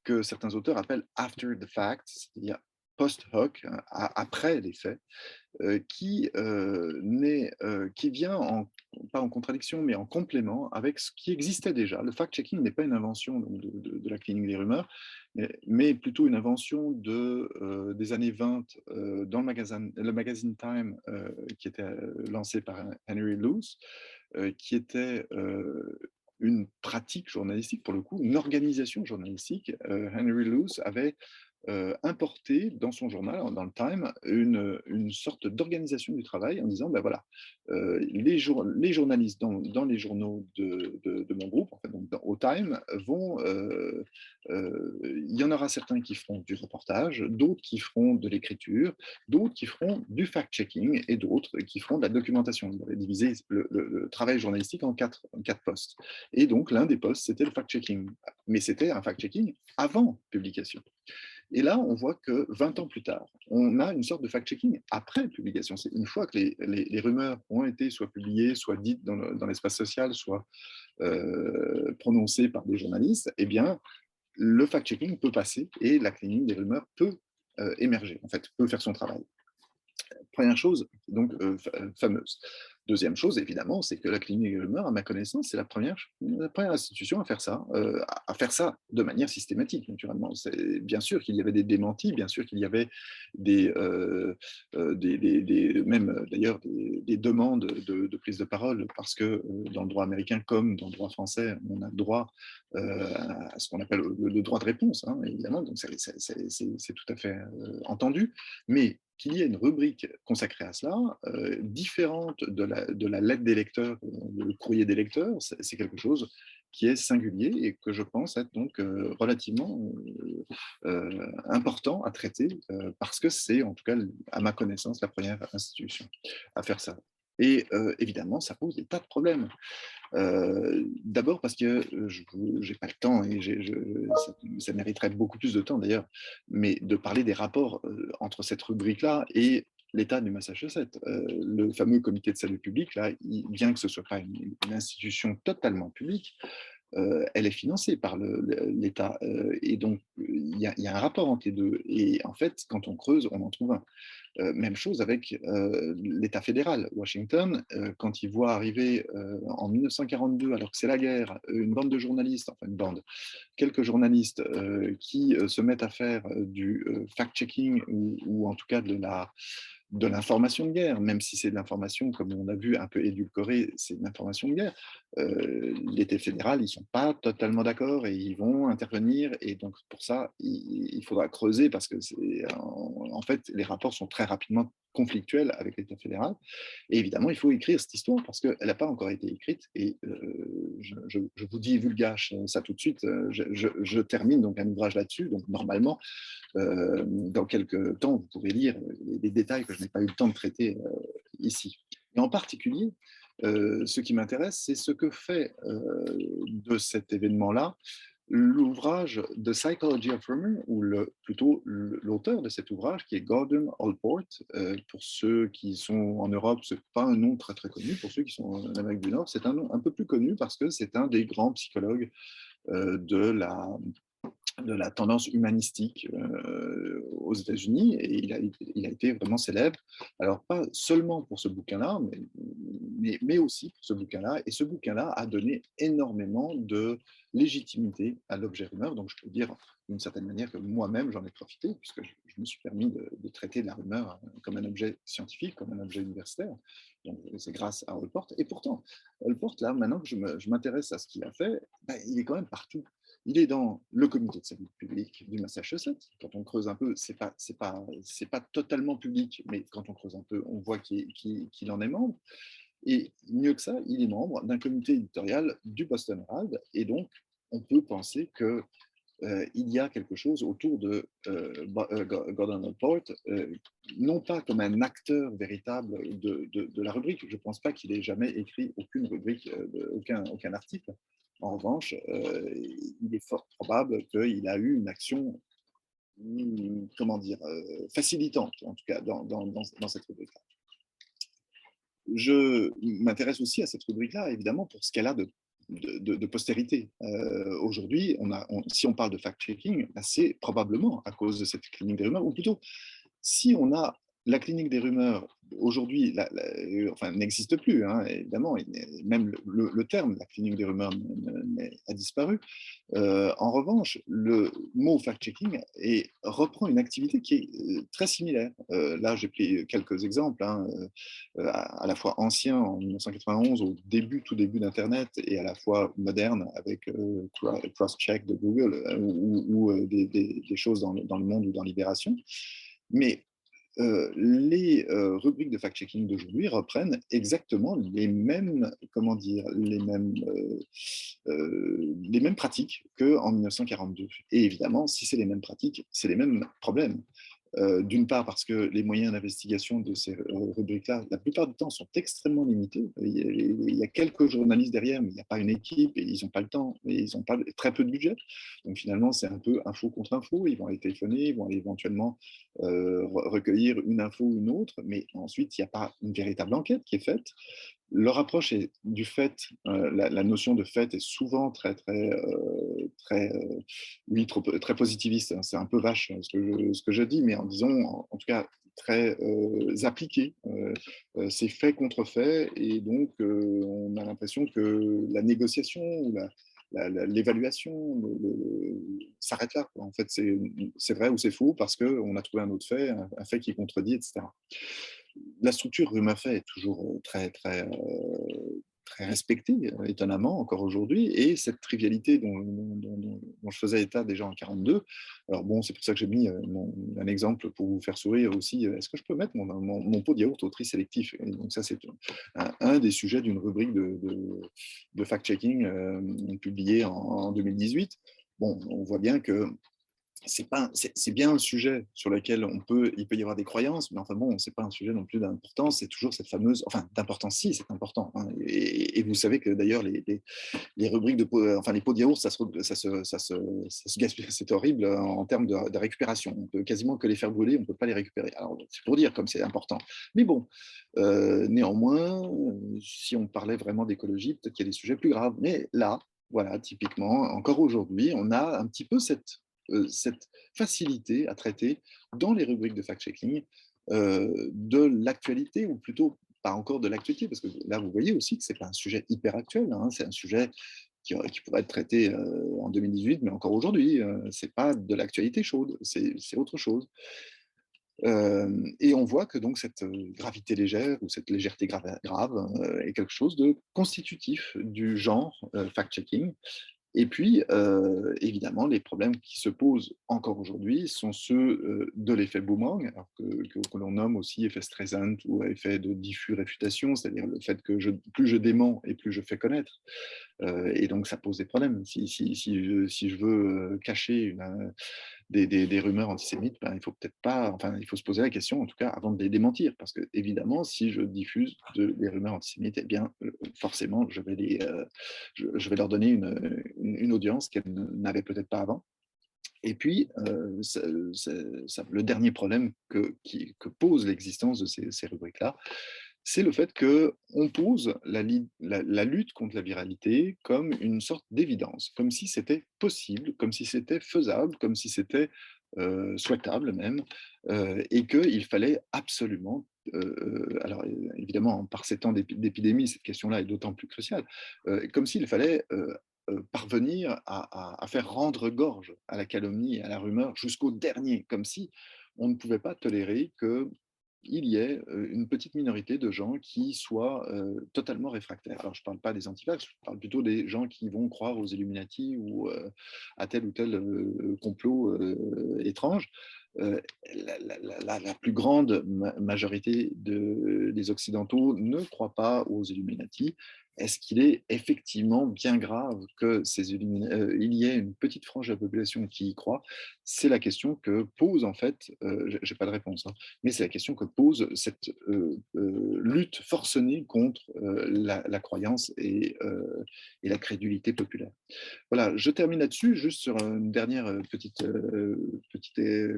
[SPEAKER 2] que certains auteurs appellent after the fact, c'est-à-dire post-hoc, hein, après les faits, qui vient pas en contradiction, mais en complément avec ce qui existait déjà. Le fact-checking n'est pas une invention donc, de la clinique des rumeurs, mais plutôt une invention des années 20 dans le magazine Time, qui était lancé par Henry Luce, qui était une pratique journalistique, pour le coup, une organisation journalistique. Henry Luce avait importé dans son journal, dans le Time, une sorte d'organisation du travail en disant, ben voilà, les journalistes dans les journaux de mon groupe, en fait, donc au Time, il y en aura certains qui feront du reportage, d'autres qui feront de l'écriture, d'autres qui feront du fact-checking et d'autres qui feront de la documentation. Ils avaient divisé le travail journalistique en quatre postes. Et donc, l'un des postes, c'était le fact-checking. Mais c'était un fact-checking avant publication. Et là, on voit que 20 ans plus tard, on a une sorte de fact-checking après publication. C'est une fois que les rumeurs ont été soit publiées, soit dites dans l'espace social, soit prononcées par des journalistes, eh bien, le fact-checking peut passer et la clinique des rumeurs peut émerger, en fait, peut faire son travail. Première chose, donc fameuse. Deuxième chose, évidemment, c'est que la clinique des rumeurs, à ma connaissance, c'est la première institution à faire ça de manière systématique, naturellement. Bien sûr qu'il y avait des démentis, bien sûr qu'il y avait même d'ailleurs des demandes de prise de parole, parce que dans le droit américain comme dans le droit français, on a le droit à ce qu'on appelle le droit de réponse, hein, évidemment, donc c'est tout à fait entendu, mais qu'il y ait une rubrique consacrée à cela, différente de la lettre des lecteurs, le courrier des lecteurs, c'est quelque chose qui est singulier et que je pense être donc relativement important à traiter, parce que c'est, en tout cas, à ma connaissance, la première institution à faire ça. Et évidemment, ça pose des tas de problèmes. D'abord parce que je n'ai pas le temps, et ça mériterait beaucoup plus de temps d'ailleurs, mais de parler des rapports entre cette rubrique-là et l'État du Massachusetts. Le fameux comité de salut public, là, bien que ce ne soit pas une institution totalement publique, elle est financée par l'État. Et donc, il y a un rapport entre les deux. Et en fait, quand on creuse, on en trouve un. Même chose avec l'État fédéral. Washington, quand il voit arriver en 1942, alors que c'est la guerre, une bande de journalistes, enfin une bande, quelques journalistes qui se mettent à faire du fact-checking ou en tout cas de l'information de guerre, même si c'est de l'information, comme on a vu, un peu édulcorée, c'est de l'information de guerre. L'État fédéral, ils ne sont pas totalement d'accord et ils vont intervenir. Et donc, pour ça, il faudra creuser parce que, en fait, les rapports sont très rapidement conflictuels avec l'État fédéral. Et évidemment, il faut écrire cette histoire parce qu'elle n'a pas encore été écrite. Et je vous dis vulgache ça tout de suite. Je termine donc un ouvrage là-dessus. Donc, normalement, dans quelques temps, vous pourrez lire les détails que je n'ai pas eu le temps de traiter ici. Et en particulier, ce qui m'intéresse, c'est ce que fait de cet événement-là l'ouvrage The Psychology of Rumor, ou plutôt l'auteur de cet ouvrage, qui est Gordon Allport. Pour ceux qui sont en Europe, ce n'est pas un nom très très connu. Pour ceux qui sont en Amérique du Nord, c'est un nom un peu plus connu parce que c'est un des grands psychologues de la tendance humanistique aux États-Unis, et il a été vraiment célèbre. Alors, pas seulement pour ce bouquin-là, mais aussi pour ce bouquin-là. Et ce bouquin-là a donné énormément de légitimité à l'objet rumeur. Donc, je peux dire d'une certaine manière que moi-même, j'en ai profité, puisque je me suis permis de traiter la rumeur comme un objet scientifique, comme un objet universitaire. Donc, c'est grâce à Allport. Et pourtant, Allport, là, maintenant que je m'intéresse à ce qu'il a fait, ben, il est quand même partout. Il est dans le comité de santé publique du Massachusetts. Quand on creuse un peu, c'est pas totalement public, mais quand on creuse un peu, on voit qu'il en est membre. Et mieux que ça, il est membre d'un comité éditorial du Boston Herald. Et donc, on peut penser que il y a quelque chose autour de Gordon Allport, non pas comme un acteur véritable de la rubrique. Je ne pense pas qu'il ait jamais écrit aucune rubrique, aucun article. En revanche, il est fort probable qu'il a eu une action, comment dire, facilitante, en tout cas, dans cette rubrique-là. Je m'intéresse aussi à cette rubrique-là, évidemment, pour ce qu'elle a de postérité. Aujourd'hui, si on parle de fact-checking, ben c'est probablement à cause de cette clinique des rumeurs, ou plutôt, si on a la clinique des rumeurs, aujourd'hui, enfin, n'existe plus, hein, évidemment, même le terme, la clinique des rumeurs, a disparu. En revanche, le mot fact-checking reprend une activité qui est très similaire. Là, j'ai pris quelques exemples, hein, à la fois anciens, en 1991, tout début d'Internet, et à la fois moderne, avec cross-check de Google, ou des choses dans le monde ou dans Libération. Mais les rubriques de fact-checking d'aujourd'hui reprennent exactement les mêmes, comment dire, les mêmes pratiques qu'en 1942. Et évidemment, si c'est les mêmes pratiques, c'est les mêmes problèmes. D'une part parce que les moyens d'investigation de ces rubriques-là, la plupart du temps, sont extrêmement limités. Il y a quelques journalistes derrière, mais il n'y a pas une équipe, et ils n'ont pas le temps, et ils n'ont pas très peu de budget. Donc finalement, c'est un peu info contre info. Ils vont aller téléphoner, ils vont aller éventuellement recueillir une info ou une autre, mais ensuite, il n'y a pas une véritable enquête qui est faite. Leur approche est du fait, la notion de fait est souvent très positiviste. Hein. C'est un peu vache ce que je dis, mais en disant, en tout cas, très appliqué. C'est fait contre fait, et donc on a l'impression que la négociation ou l'évaluation s'arrête là. En fait, c'est vrai ou c'est faux parce qu'on a trouvé un autre fait, un fait qui contredit, etc. La structure rumeur fait est toujours très respectée, étonnamment, encore aujourd'hui, et cette trivialité dont je faisais état déjà en 42. Alors bon, c'est pour ça que j'ai mis un exemple pour vous faire sourire aussi. Est-ce que je peux mettre mon pot de yaourt au tri sélectif? Et donc ça, c'est un des sujets d'une rubrique de fact-checking publiée en 2018. Bon, on voit bien que c'est bien un sujet sur lequel il peut y avoir des croyances, mais enfin bon, c'est pas un sujet non plus d'importance. C'est toujours cette fameuse, enfin d'importance, si, c'est important. Hein, et vous savez que d'ailleurs les rubriques enfin les pots de yaourt, ça se gaspille, c'est horrible en termes de récupération. On peut quasiment que les faire brûler, on peut pas les récupérer. Alors c'est pour dire comme c'est important. Mais bon, néanmoins, si on parlait vraiment d'écologie, peut-être qu'il y a des sujets plus graves. Mais là, voilà, typiquement, encore aujourd'hui, on a un petit peu cette facilité à traiter dans les rubriques de fact-checking de l'actualité, ou plutôt pas encore de l'actualité, parce que là, vous voyez aussi que ce n'est pas un sujet hyper actuel, hein, c'est un sujet qui pourrait être traité en 2018, mais encore aujourd'hui. Ce n'est pas de l'actualité chaude, c'est autre chose. Et on voit que donc cette gravité légère ou cette légèreté grave est quelque chose de constitutif du genre fact-checking. Et puis, évidemment, les problèmes qui se posent encore aujourd'hui sont ceux de l'effet boomerang, alors que l'on nomme aussi effet Streisand ou effet de diffus réfutation, c'est-à-dire le fait que plus je dément et plus je fais connaître. Et donc, ça pose des problèmes. Si je veux cacher des rumeurs antisémites, ben, il faut peut-être pas, enfin, il faut se poser la question, en tout cas, avant de les démentir, parce que évidemment, si je diffuse des rumeurs antisémites, eh bien, forcément, je vais leur donner une audience qu'elles n'avaient peut-être pas avant. Et puis, le dernier problème que pose l'existence de ces rubriques-là, c'est le fait qu'on pose la lutte contre la viralité comme une sorte d'évidence, comme si c'était possible, comme si c'était faisable, comme si c'était souhaitable même, et qu'il fallait absolument, alors évidemment, par ces temps d'épidémie, cette question-là est d'autant plus cruciale, comme s'il fallait parvenir à faire rendre gorge à la calomnie et à la rumeur jusqu'au dernier, comme si on ne pouvait pas tolérer que il y ait une petite minorité de gens qui soient totalement réfractaires. Alors, je ne parle pas des antivax, je parle plutôt des gens qui vont croire aux Illuminati ou à tel ou tel complot étrange. Euh, la plus grande majorité des Occidentaux ne croient pas aux Illuminati. Est-ce qu'il est effectivement bien grave que il y ait une petite frange de la population qui y croit? C'est la question que pose en fait, je n'ai pas de réponse, hein, mais c'est la question que pose cette lutte forcenée contre la croyance et la crédulité populaire. Voilà, je termine là-dessus, juste sur une dernière petite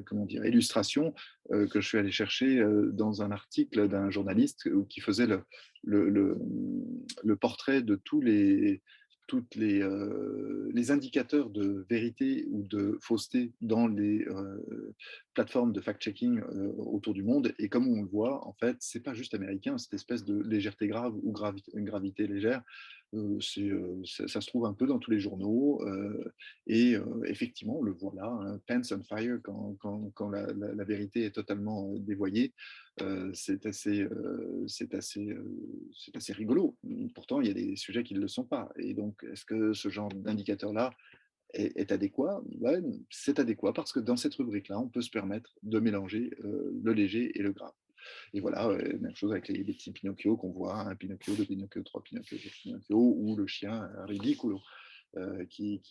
[SPEAKER 2] comment dire, illustration que je suis allé chercher dans un article d'un journaliste qui faisait le portrait de toutes les indicateurs de vérité ou de fausseté dans les plateformes de fact-checking autour du monde. Et comme on le voit, en fait, c'est pas juste américain, cette espèce de légèreté grave ou une gravité légère. Ça se trouve un peu dans tous les journaux et effectivement on le voit là, hein, Pants on Fire quand la vérité est totalement dévoyée. C'est assez rigolo. Pourtant, il y a des sujets qui ne le sont pas. Et donc, est-ce que ce genre d'indicateur-là est adéquat? Ouais, c'est adéquat parce que dans cette rubrique-là, on peut se permettre de mélanger le léger et le grave. Et voilà, même chose avec les petits Pinocchio qu'on voit, un Pinocchio, deux Pinocchio, trois Pinocchio, quatre Pinocchio, ou le chien ridicule qui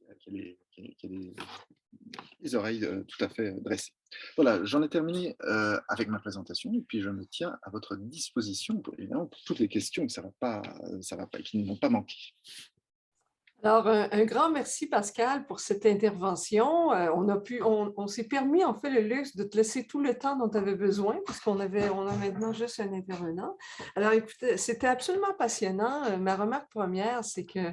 [SPEAKER 2] a les oreilles tout à fait dressées. Voilà, j'en ai terminé avec ma présentation et puis je me tiens à votre disposition évidemment pour toutes les questions que qui ne m'ont pas manqué.
[SPEAKER 1] Alors, un grand merci, Pascal, pour cette intervention. On s'est permis, en fait, le luxe de te laisser tout le temps dont tu avais besoin, puisqu'on a maintenant juste un intervenant. Alors, écoute, c'était absolument passionnant. Ma remarque première, c'est que,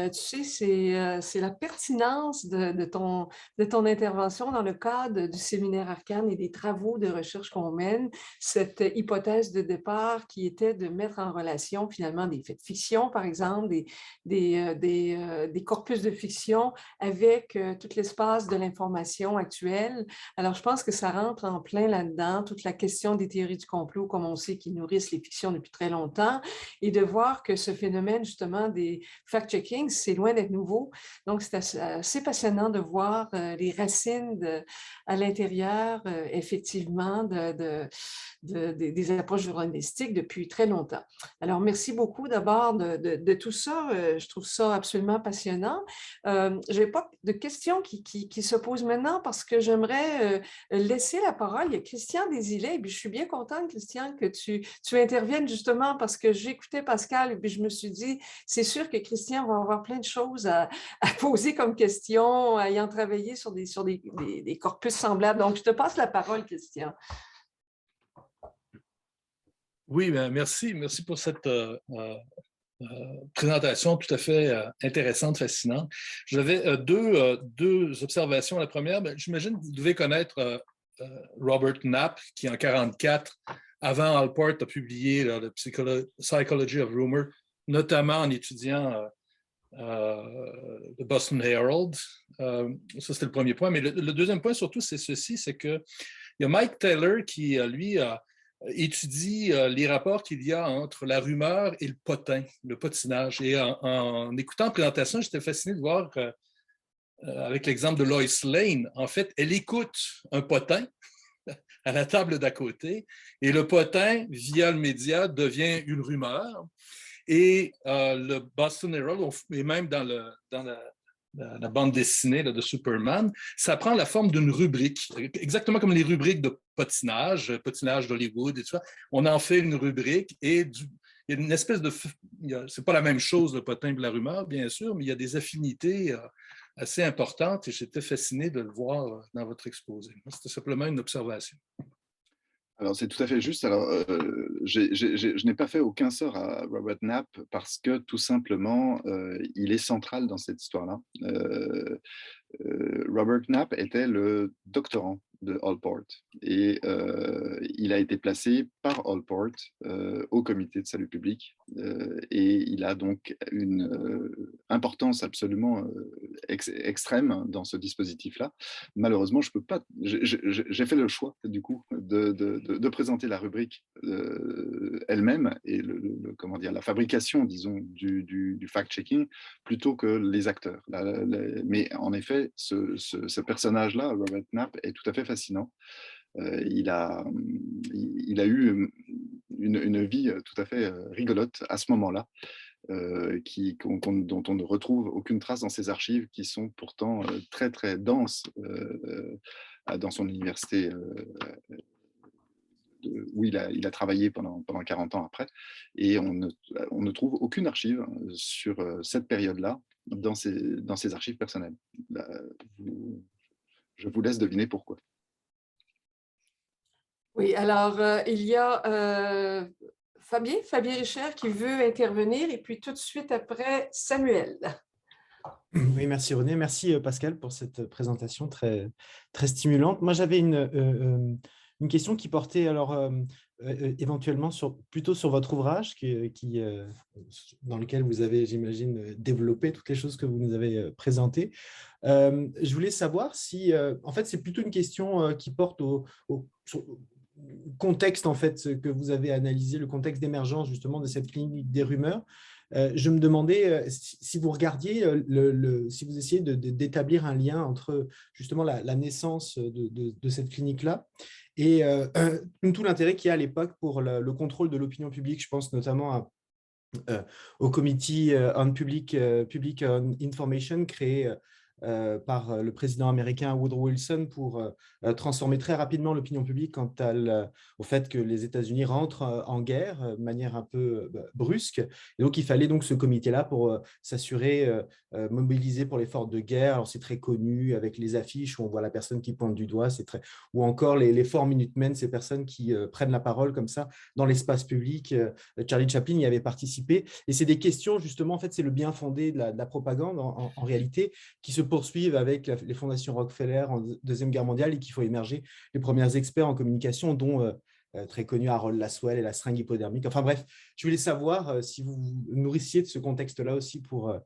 [SPEAKER 1] tu sais, c'est la pertinence de ton intervention dans le cadre du séminaire Arcane et des travaux de recherche qu'on mène, cette hypothèse de départ qui était de mettre en relation, finalement, des faits de fiction, par exemple, des corpus de fiction avec tout l'espace de l'information actuelle. Alors, je pense que ça rentre en plein là-dedans, toute la question des théories du complot, comme on sait, qui nourrissent les fictions depuis très longtemps, et de voir que ce phénomène, justement, des fact-checking, c'est loin d'être nouveau. Donc, c'est assez passionnant de voir les racines à l'intérieur, effectivement, des approches journalistiques depuis très longtemps. Alors, merci beaucoup d'abord de tout ça. Je trouve ça absolument passionnant. Je n'ai pas de questions qui se posent maintenant parce que j'aimerais laisser la parole. Il y a Christian Desilets, et puis je suis bien contente, Christian, que tu interviennes justement parce que j'écoutais Pascal et puis je me suis dit, c'est sûr que Christian va avoir plein de choses à poser comme questions, ayant travaillé sur des corpus semblables. Donc, je te passe la parole, Christian.
[SPEAKER 3] Oui, bien, merci pour cette présentation tout à fait intéressante, fascinante. J'avais deux observations. La première, j'imagine que vous devez connaître Robert Knapp, qui en 1944, avant Allport, a publié le Psychology of Rumor, notamment en étudiant le Boston Herald. Ça, c'était le premier point. Mais le deuxième point, surtout, c'est ceci, c'est qu'il y a Mike Taylor qui, lui, étudie les rapports qu'il y a entre la rumeur et le potin, le potinage. Et en écoutant la présentation, j'étais fasciné de voir avec l'exemple de Lois Lane, en fait, elle écoute un potin à la table d'à côté et le potin, via le média, devient une rumeur. Et le Boston Herald, et même dans la bande dessinée là, de Superman, ça prend la forme d'une rubrique, exactement comme les rubriques de potinage d'Hollywood et tout ça. On en fait une rubrique et il y a une espèce de... C'est pas la même chose, le potin et la rumeur, bien sûr, mais il y a des affinités assez importantes et j'étais fasciné de le voir dans votre exposé. C'était simplement une observation.
[SPEAKER 2] Alors, c'est tout à fait juste. Alors, je n'ai pas fait aucun sort à Robert Knapp parce que, tout simplement, il est central dans cette histoire-là. Robert Knapp était le doctorant de Allport et il a été placé par Allport au comité de salut public et il a donc une importance absolument extrême dans ce dispositif-là. Malheureusement, je peux pas. J'ai fait le choix du coup de présenter la rubrique elle-même et comment dire, la fabrication, disons, du fact-checking plutôt que les acteurs. Mais en effet, ce personnage-là, Robert Knapp, est tout à fait fascinant. Il a eu une vie tout à fait rigolote à ce moment-là, dont on ne retrouve aucune trace dans ses archives, qui sont pourtant très, très denses dans son université où il a travaillé pendant 40 ans après. Et on ne trouve aucune archive sur cette période-là dans ses archives personnelles. Je vous laisse deviner pourquoi.
[SPEAKER 1] Oui, alors il y a Fabien Richer qui veut intervenir et puis tout de suite après Samuel.
[SPEAKER 4] Oui, merci René. Merci Pascal pour cette présentation très, très stimulante. Moi, j'avais une question qui portait alors éventuellement plutôt sur votre ouvrage dans lequel vous avez, j'imagine, développé toutes les choses que vous nous avez présentées. Je voulais savoir si, en fait, c'est plutôt une question qui porte au contexte en fait que vous avez analysé, le contexte d'émergence justement de cette clinique des rumeurs. Je me demandais si vous regardiez, si vous essayez d'établir un lien entre justement la naissance de cette clinique-là et tout l'intérêt qu'il y a à l'époque pour le contrôle de l'opinion publique. Je pense notamment au Committee on Public Information créé par le président américain Woodrow Wilson pour transformer très rapidement l'opinion publique quant au fait que les États-Unis rentrent en guerre de manière un peu brusque. Et donc, il fallait donc ce comité-là pour s'assurer, mobiliser pour l'effort de guerre. Alors, c'est très connu avec les affiches où on voit la personne qui pointe du doigt, ou encore les Four Minutemen, ces personnes qui prennent la parole comme ça dans l'espace public. Charlie Chaplin y avait participé. Et c'est des questions, justement, en fait, c'est le bien fondé de la propagande en réalité, qui se poursuivent avec les fondations Rockefeller en Deuxième Guerre mondiale et qu'il faut émerger les premiers experts en communication, dont très connu Harold Laswell et la seringue hypodermique. Enfin bref, je voulais savoir si vous vous nourrissiez de ce contexte-là aussi pour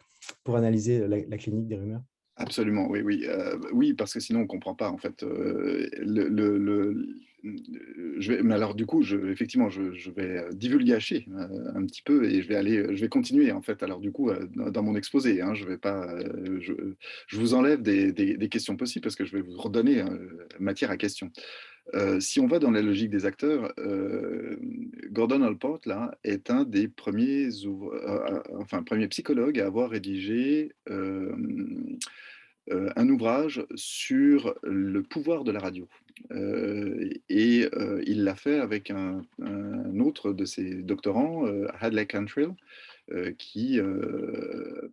[SPEAKER 4] analyser la clinique des rumeurs.
[SPEAKER 2] Absolument, oui, oui. Oui, parce que sinon on ne comprend pas en fait. Mais alors du coup, effectivement, je vais divulgacher un petit peu et je vais continuer en fait. Alors du coup, dans mon exposé, hein, je vais pas, je vous enlève des questions possibles parce que je vais vous redonner matière à question. Si on va dans la logique des acteurs, Gordon Allport là, est un des premiers psychologues à avoir rédigé un ouvrage sur le pouvoir de la radio. Il l'a fait avec un autre de ses doctorants, Hadley Cantrill, qui,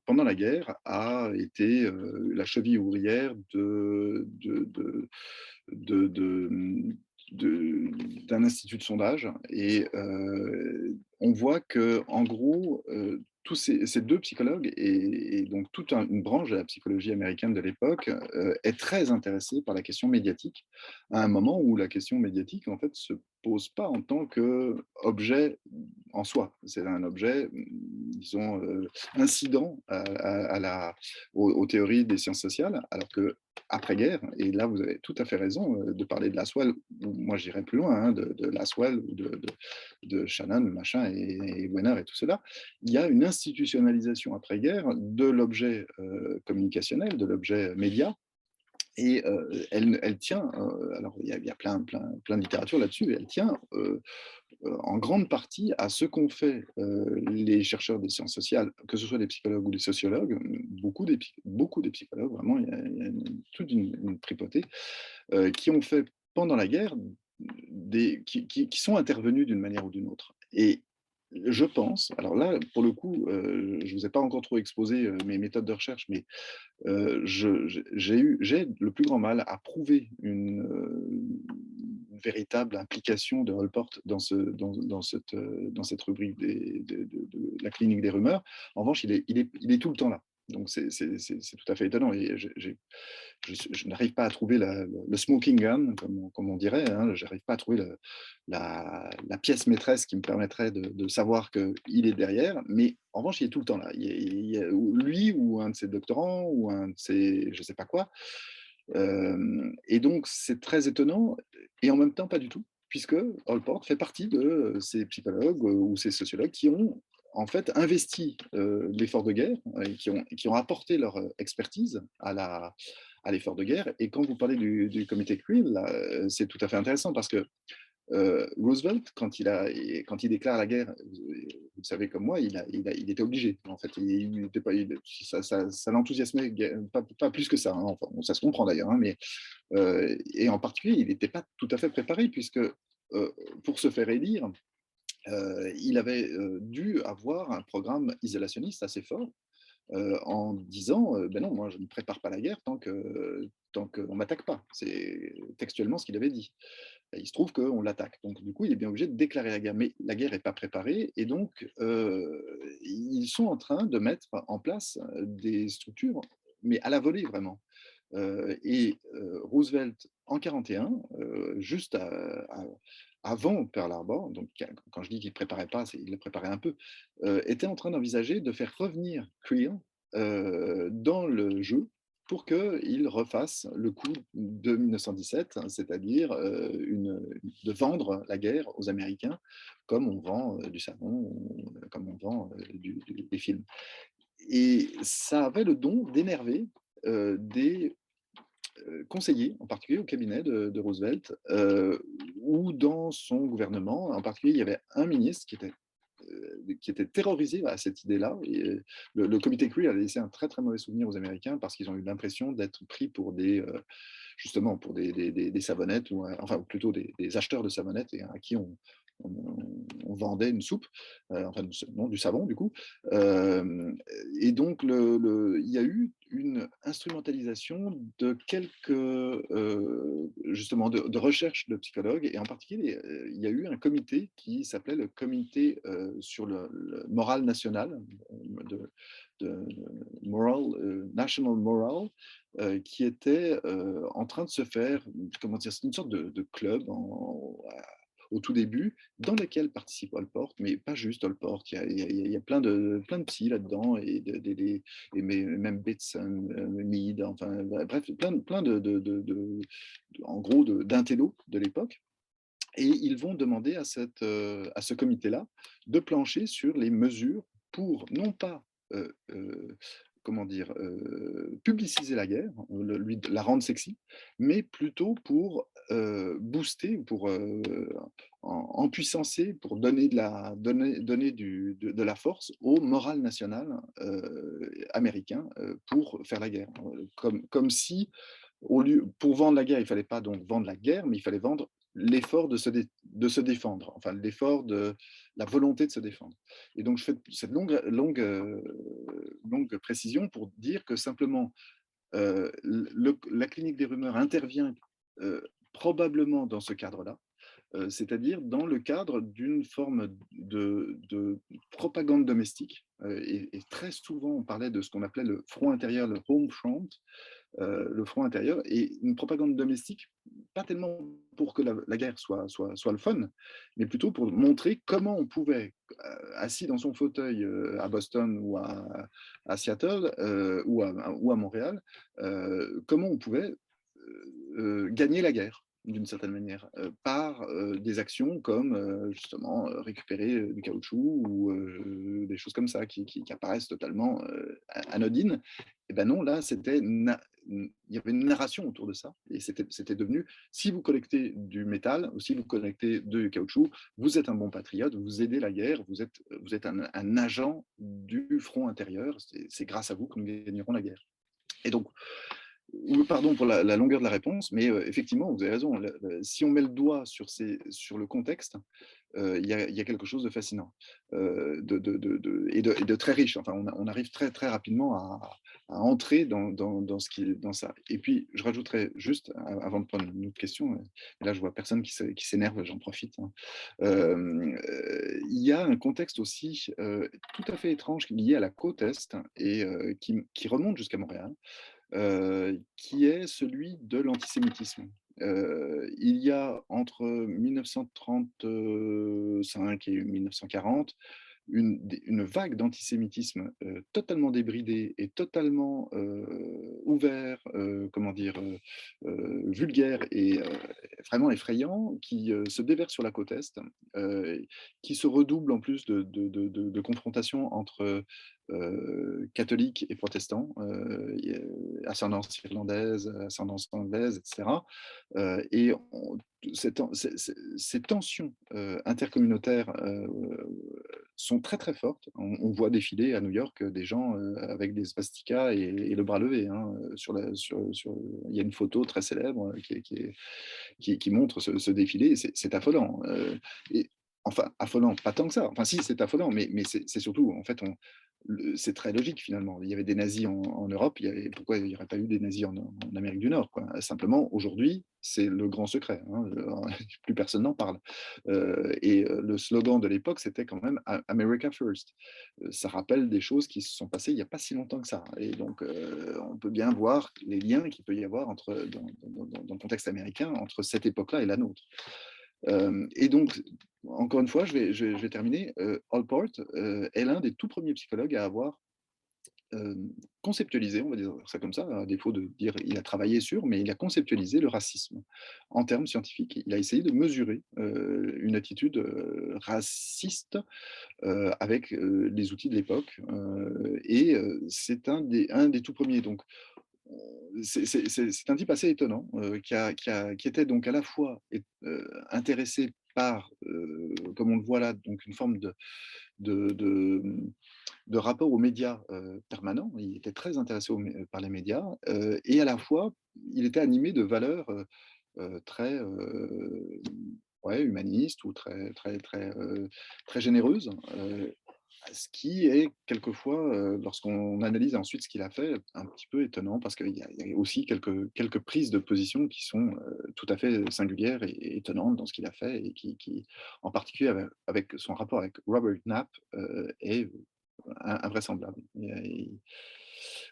[SPEAKER 2] pendant la guerre, a été la cheville ouvrière d'un institut de sondage. Et on voit que, en gros, tous ces deux psychologues et donc toute une branche de la psychologie américaine de l'époque est très intéressée par la question médiatique, à un moment où la question médiatique, en fait, se pose pas en tant qu'objet en soi. C'est un objet, disons, incident aux théories des sciences sociales, alors que après-guerre, et là vous avez tout à fait raison de parler de Lasswell, ou moi j'irais plus loin, hein, de Lasswell ou de Shannon, machin, et Wenner et tout cela, il y a une institutionnalisation après-guerre de l'objet communicationnel, de l'objet média, et elle tient, alors il y a plein de littérature là-dessus, elle tient en grande partie à ce qu'ont fait les chercheurs des sciences sociales, que ce soit des psychologues ou des sociologues, beaucoup des psychologues, vraiment, il y a toute une tripotée, qui ont fait pendant la guerre, qui sont intervenus d'une manière ou d'une autre. Et je pense, alors là, pour le coup, je ne vous ai pas encore trop exposé mes méthodes de recherche, mais j'ai le plus grand mal à prouver une véritable implication de Allport dans cette rubrique de la clinique des rumeurs. En revanche, il est tout le temps là. Donc, c'est tout à fait étonnant. Et je n'arrive pas à trouver le smoking gun, comme on dirait. Hein. Je n'arrive pas à trouver la pièce maîtresse qui me permettrait de savoir qu'il est derrière. Mais en revanche, il est tout le temps là. Lui ou un de ses doctorants ou un de ses je ne sais pas quoi. Et donc, c'est très étonnant. Et en même temps, pas du tout, puisque Allport fait partie de ces psychologues ou ces sociologues qui ont en fait investi l'effort de guerre et qui ont apporté leur expertise à l'effort de guerre. Et quand vous parlez du comité Creel, c'est tout à fait intéressant parce que Roosevelt, quand il déclare la guerre, vous savez comme moi, il était obligé. En fait, ça l'enthousiasmait pas plus que ça. Hein. Enfin, ça se comprend d'ailleurs, hein, mais et en particulier, il n'était pas tout à fait préparé puisque pour se faire élire, il avait dû avoir un programme isolationniste assez fort en disant ben non, moi je ne prépare pas la guerre tant qu'on ne m'attaque pas. C'est textuellement ce qu'il avait dit. Et il se trouve qu'on l'attaque. Donc du coup, il est bien obligé de déclarer la guerre. Mais la guerre n'est pas préparée et donc ils sont en train de mettre en place des structures, mais à la volée vraiment. Roosevelt, en 1941, juste avant Pearl Harbor, donc quand je dis qu'il ne préparait pas, il le préparait un peu, était en train d'envisager de faire revenir Creel dans le jeu pour qu'il refasse le coup de 1917, hein, c'est-à-dire de vendre la guerre aux Américains comme on vend du savon, comme on vend des films. Et ça avait le don d'énerver des conseiller, en particulier au cabinet de Roosevelt, ou dans son gouvernement. En particulier, il y avait un ministre qui était terrorisé à cette idée-là. Et le comité Creel a laissé un très très mauvais souvenir aux Américains parce qu'ils ont eu l'impression d'être pris pour justement pour des savonnettes, enfin plutôt des acheteurs de savonnettes et à qui on vendait une soupe, enfin non, du savon du coup. Et donc il y a eu une instrumentalisation de quelques justement de recherche de psychologues et en particulier il y a eu un comité qui s'appelait le comité sur le moral national de National Moral qui était en train de se faire, comment dire, c'est une sorte de club au tout début, dans lequel participe Allport, mais pas juste Allport, il y a plein de psy là-dedans, et même Bateson, Mead, enfin bref, plein en gros, d'intellos de l'époque. Et ils vont demander à ce comité-là de plancher sur les mesures pour, non pas comment dire, publiciser la guerre, la rendre sexy, mais plutôt pour booster, pour empuissancer, pour donner de la force au moral national américain pour faire la guerre. Comme si, pour vendre la guerre, il ne fallait pas donc vendre la guerre, mais il fallait vendre l'effort de se défendre, enfin l'effort de la volonté de se défendre. Et donc je fais cette longue précision pour dire que simplement la clinique des rumeurs intervient probablement dans ce cadre-là, c'est-à-dire dans le cadre d'une forme de propagande domestique. Et très souvent, on parlait de ce qu'on appelait le front intérieur, le home front, le front intérieur, et une propagande domestique, pas tellement pour que la guerre soit le fun, mais plutôt pour montrer comment on pouvait, assis dans son fauteuil à Boston ou à Seattle ou à Montréal, comment on pouvait gagner la guerre d'une certaine manière, par des actions comme justement récupérer du caoutchouc ou des choses comme ça qui apparaissent totalement anodines. Et ben non, là, il y avait une narration autour de ça, et c'était devenu, si vous collectez du métal ou si vous collectez du caoutchouc, vous êtes un bon patriote, vous aidez la guerre, vous êtes un agent du front intérieur, c'est grâce à vous que nous gagnerons la guerre. Et donc, pardon pour la longueur de la réponse, mais effectivement, vous avez raison. Si on met le doigt sur le contexte, il y a quelque chose de fascinant et de très riche. Enfin, on arrive très, très rapidement à entrer dans ça. Et puis, je rajouterais juste, avant de prendre une autre question, et là, je vois personne qui s'énerve, j'en profite. Hein. Il y a un contexte aussi tout à fait étrange lié à la côte Est et qui remonte jusqu'à Montréal. Qui est celui de l'antisémitisme. Il y a entre 1935 et 1940 une vague d'antisémitisme totalement débridé et totalement ouvert, comment dire, vulgaire et vraiment effrayant, qui se déverse sur la côte Est, qui se redouble en plus de confrontations entre catholiques et protestants, ascendance irlandaise, ascendance anglaise, etc. Et ces tensions intercommunautaires sont très très fortes. On voit défiler à New York des gens avec des swastikas et le bras levé. Hein, il y a une photo très célèbre qui montre ce défilé. C'est affolant. Et, enfin, affolant, pas tant que ça. Enfin, si, c'est affolant, mais c'est surtout, en fait, c'est très logique finalement. Il y avait des nazis en Europe, pourquoi il n'y aurait pas eu des nazis en Amérique du Nord, quoi. Simplement, aujourd'hui, c'est le grand secret. Hein, plus personne n'en parle. Et le slogan de l'époque, c'était quand même America First. Ça rappelle des choses qui se sont passées il n'y a pas si longtemps que ça. Et donc, on peut bien voir les liens qu'il peut y avoir dans le contexte américain entre cette époque-là et la nôtre. Et donc, encore une fois, je vais terminer. Allport est l'un des tout premiers psychologues à avoir conceptualisé, on va dire ça comme ça, à défaut de dire il a travaillé sur, mais il a conceptualisé le racisme en termes scientifiques. Il a essayé de mesurer une attitude raciste avec les outils de l'époque. Et c'est un des tout premiers. Donc, c'est un type assez étonnant qui était donc à la fois intéressé par, comme on le voit là, donc une forme de rapport aux médias permanent. Il était très intéressé par les médias et à la fois, il était animé de valeurs très humanistes ou très, très, très, très généreuses. Ce qui est quelquefois, lorsqu'on analyse ensuite ce qu'il a fait, un petit peu étonnant parce qu'il y a aussi quelques prises de position qui sont tout à fait singulières et étonnantes dans ce qu'il a fait et qui en particulier avec son rapport avec Robert Knapp, est invraisemblable.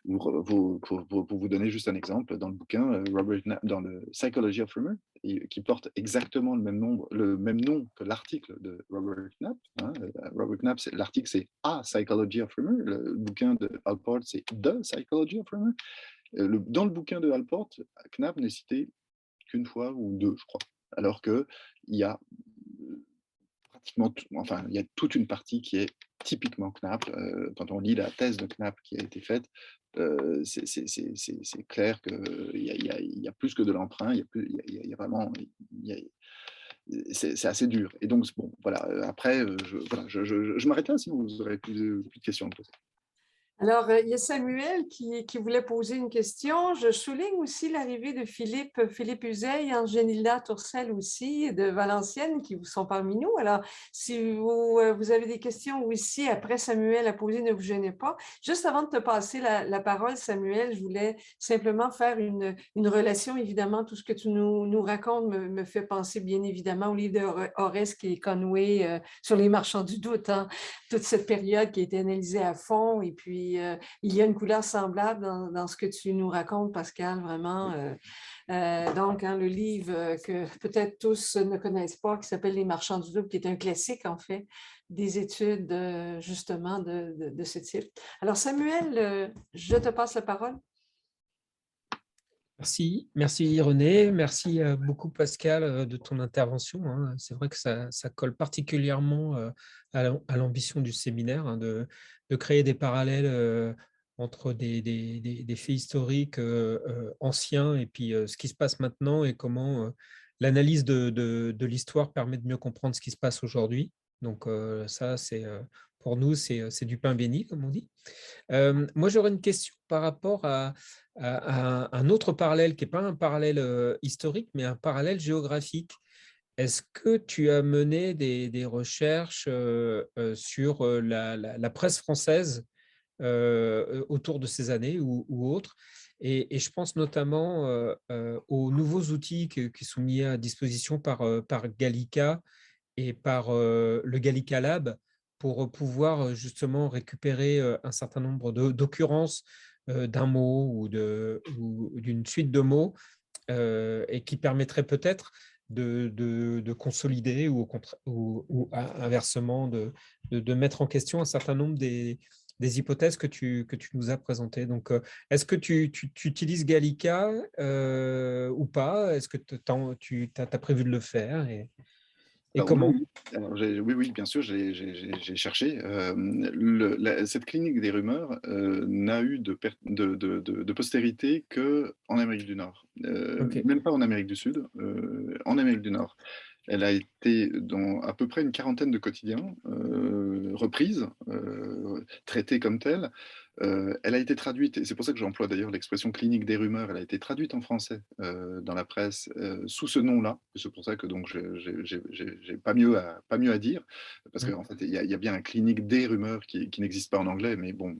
[SPEAKER 2] Pour vous donner juste un exemple, dans le bouquin, Robert Knapp, dans le Psychology of Humor, qui porte exactement le même nom que l'article de Robert Knapp. Hein, Robert Knapp, l'article c'est A Psychology of Humor, le bouquin de Allport c'est The Psychology of Humor. Dans le bouquin de Allport, Knapp n'est cité qu'une fois ou deux, je crois, alors qu'il y a pratiquement, enfin, il y a toute une partie qui est typiquement Knapp. Quand on lit la thèse de Knapp qui a été faite, c'est clair qu'il y a plus que de l'emprunt, il y a vraiment, c'est assez dur. Et donc, bon, voilà, après, je m'arrête là, sinon vous aurez plus de questions à me poser.
[SPEAKER 1] Alors, il y a Samuel qui voulait poser une question. Je souligne aussi l'arrivée de Philippe Uzeil, Angelina Tourcelle aussi, de Valenciennes, qui sont parmi nous. Alors, si vous avez des questions aussi après Samuel à poser, ne vous gênez pas. Juste avant de te passer la parole, Samuel, je voulais simplement faire une relation. Évidemment, tout ce que tu nous racontes me fait penser bien évidemment au livre d'Horace qui est Conway sur les marchands du doute, hein, toute cette période qui a été analysée à fond. Et puis, il y a une couleur semblable dans ce que tu nous racontes, Pascal, vraiment. Donc, hein, le livre que peut-être tous ne connaissent pas, qui s'appelle Les marchands du double, qui est un classique, en fait, des études justement de ce type. Alors, Samuel, je te passe la parole.
[SPEAKER 5] Merci René, merci beaucoup Pascal de ton intervention, hein. C'est vrai que ça colle particulièrement à l'ambition du séminaire, hein, de créer des parallèles entre des faits historiques anciens et puis ce qui se passe maintenant et comment l'analyse de l'histoire permet de mieux comprendre ce qui se passe aujourd'hui. Donc ça, pour nous, c'est du pain béni, comme on dit. Moi, j'aurais une question par rapport à un autre parallèle qui n'est pas un parallèle historique, mais un parallèle géographique. Est-ce que tu as mené des recherches sur la presse française autour de ces années ou autres? Et je pense notamment aux nouveaux outils qui sont mis à disposition par Gallica et par le Gallica Lab pour pouvoir justement récupérer un certain nombre d'occurrences d'un mot ou d'une suite de mots et qui permettrait peut-être de consolider ou inversement de mettre en question un certain nombre des hypothèses que tu nous as présentées. Donc, est-ce que tu utilises Gallica ou pas? Est-ce que tu as prévu de le faire et
[SPEAKER 2] Alors,
[SPEAKER 5] comment?
[SPEAKER 2] oui, alors, oui, bien sûr, j'ai cherché. Cette clinique des rumeurs n'a eu de postérité qu'en Amérique du Nord.
[SPEAKER 5] Ok.
[SPEAKER 2] Même pas en Amérique du Sud, en Amérique du Nord. Elle a été dans à peu près une quarantaine de quotidiens reprises, traitées comme telles. Elle a été traduite, et c'est pour ça que j'emploie d'ailleurs l'expression clinique des rumeurs, elle a été traduite en français dans la presse sous ce nom-là. C'est pour ça que donc j'ai pas mieux à dire, parce qu'en fait il y a bien un clinique des rumeurs qui n'existe pas en anglais, mais bon,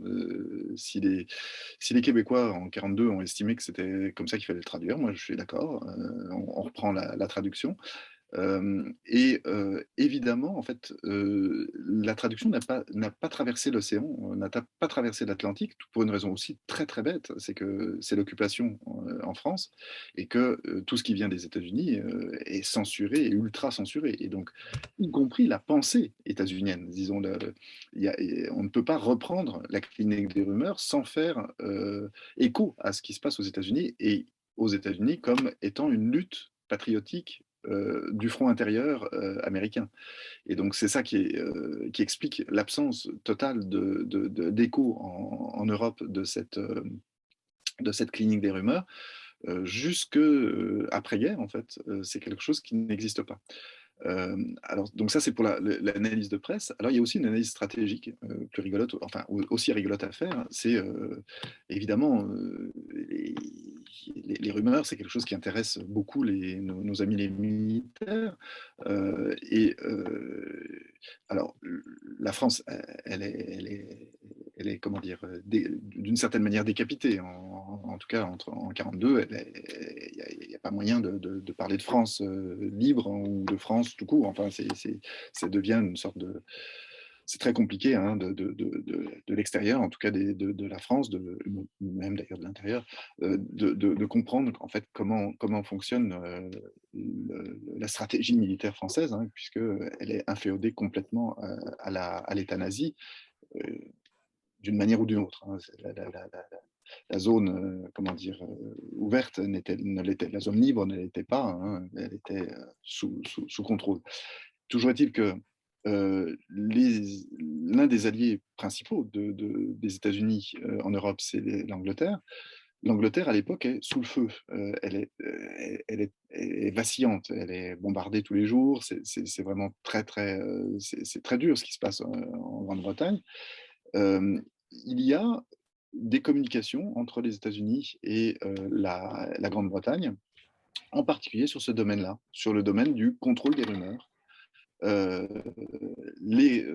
[SPEAKER 2] si les Québécois en 42 ont estimé que c'était comme ça qu'il fallait le traduire, moi je suis d'accord, on reprend la traduction. Évidemment, en fait, la traduction n'a pas traversé l'océan, n'a pas traversé l'Atlantique, pour une raison aussi très très bête, c'est que c'est l'occupation en France et que tout ce qui vient des États-Unis est censuré et ultra censuré, et donc y compris la pensée états-unienne, disons. On ne peut pas reprendre la clinique des rumeurs sans faire écho à ce qui se passe aux États-Unis, et aux États-Unis comme étant une lutte patriotique du front intérieur américain. Et donc c'est ça qui explique l'absence totale d'écho en Europe de cette clinique des rumeurs. Jusque après-guerre, en fait, c'est quelque chose qui n'existe pas. Alors, donc ça, c'est pour l'analyse de presse. Alors, il y a aussi une analyse stratégique plus rigolote, enfin aussi rigolote à faire. C'est évidemment les rumeurs, c'est quelque chose qui intéresse beaucoup nos amis les militaires. Alors, la France, elle est comment dire, d'une certaine manière décapitée. En tout cas, en 42, il n'y a pas moyen de parler de France libre ou de France tout court. Enfin, ça devient une sorte de... C'est très compliqué hein, de l'extérieur, en tout cas de la France, même d'ailleurs de l'intérieur, de comprendre en fait comment fonctionne la stratégie militaire française, hein, puisqu'elle est inféodée complètement à l'État nazi, d'une manière ou d'une autre. Hein. La zone, comment dire, ouverte ne l'était, la zone libre ne l'était pas, hein, elle était sous contrôle. Toujours est-il que l'un des alliés principaux des États-Unis en Europe, c'est l'Angleterre. L'Angleterre, à l'époque, est sous le feu. Elle est vacillante. Elle est bombardée tous les jours. C'est vraiment très, très, c'est très dur ce qui se passe en Grande-Bretagne. il y a des communications entre les États-Unis et la Grande-Bretagne, en particulier sur ce domaine-là, sur le domaine du contrôle des rumeurs. Les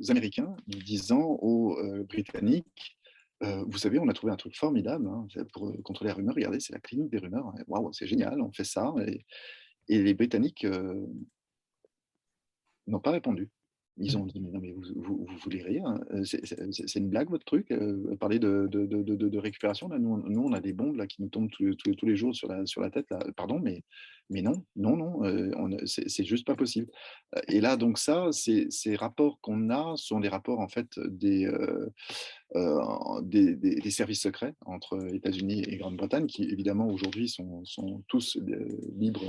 [SPEAKER 2] Américains disant aux Britanniques, vous savez, on a trouvé un truc formidable hein, pour contrôler la rumeur. Regardez, c'est la clinique des rumeurs. Waouh, c'est génial, on fait ça. Et les Britanniques n'ont pas répondu. Ils ont dit, mais non, mais vous voulez rien. C'est une blague, votre truc. Parler de récupération. Là, nous, on a des bombes là, qui nous tombent tous les jours sur la tête. Là. Pardon, mais non, c'est juste pas possible. Et là, donc ça, ces rapports qu'on a sont des rapports, en fait, des services secrets entre États-Unis et Grande-Bretagne, qui évidemment aujourd'hui sont tous libres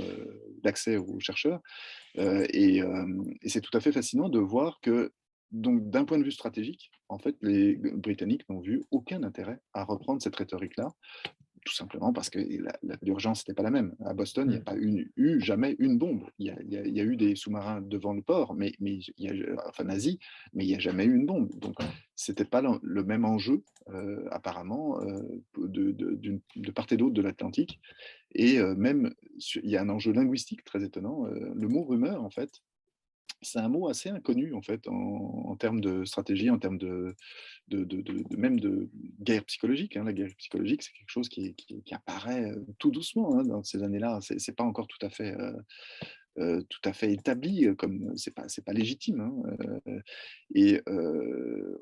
[SPEAKER 2] d'accès aux chercheurs. Et c'est tout à fait fascinant de voir que, donc, d'un point de vue stratégique, en fait, les Britanniques n'ont vu aucun intérêt à reprendre cette rhétorique-là, tout simplement parce que l'urgence n'était pas la même. À Boston, il n'y a pas eu jamais une bombe. Il y a eu des sous-marins devant le port, enfin nazis, mais il n'y a jamais eu une bombe. Donc, ce n'était pas le même enjeu, apparemment, de part et d'autre de l'Atlantique. Et même, il y a un enjeu linguistique très étonnant. Le mot rumeur, en fait, c'est un mot assez inconnu en fait en termes de stratégie, en termes même de guerre psychologique. Hein. La guerre psychologique, c'est quelque chose qui apparaît tout doucement hein, dans ces années-là. C'est pas encore tout à fait établi, comme c'est pas légitime. Hein. Et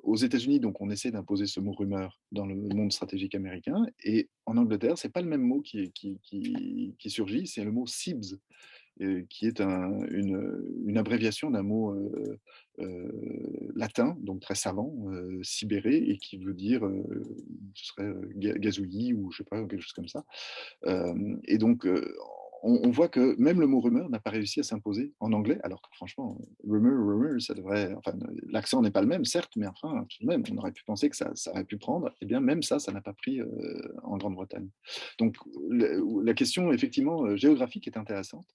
[SPEAKER 2] aux États-Unis, donc, on essaie d'imposer ce mot rumeur dans le monde stratégique américain. Et en Angleterre, c'est pas le même mot qui surgit, c'est le mot SIBS, qui est une abréviation d'un mot latin, donc très savant, sibéré, et qui veut dire, ce serait gazouillis ou je sais pas, quelque chose comme ça. Et donc, on voit que même le mot rumeur n'a pas réussi à s'imposer en anglais, alors que franchement, rumor, ça devrait, enfin, l'accent n'est pas le même, certes, mais enfin, tout de même, on aurait pu penser que ça aurait pu prendre, et bien même ça n'a pas pris en Grande-Bretagne. Donc, la question, effectivement, géographique est intéressante.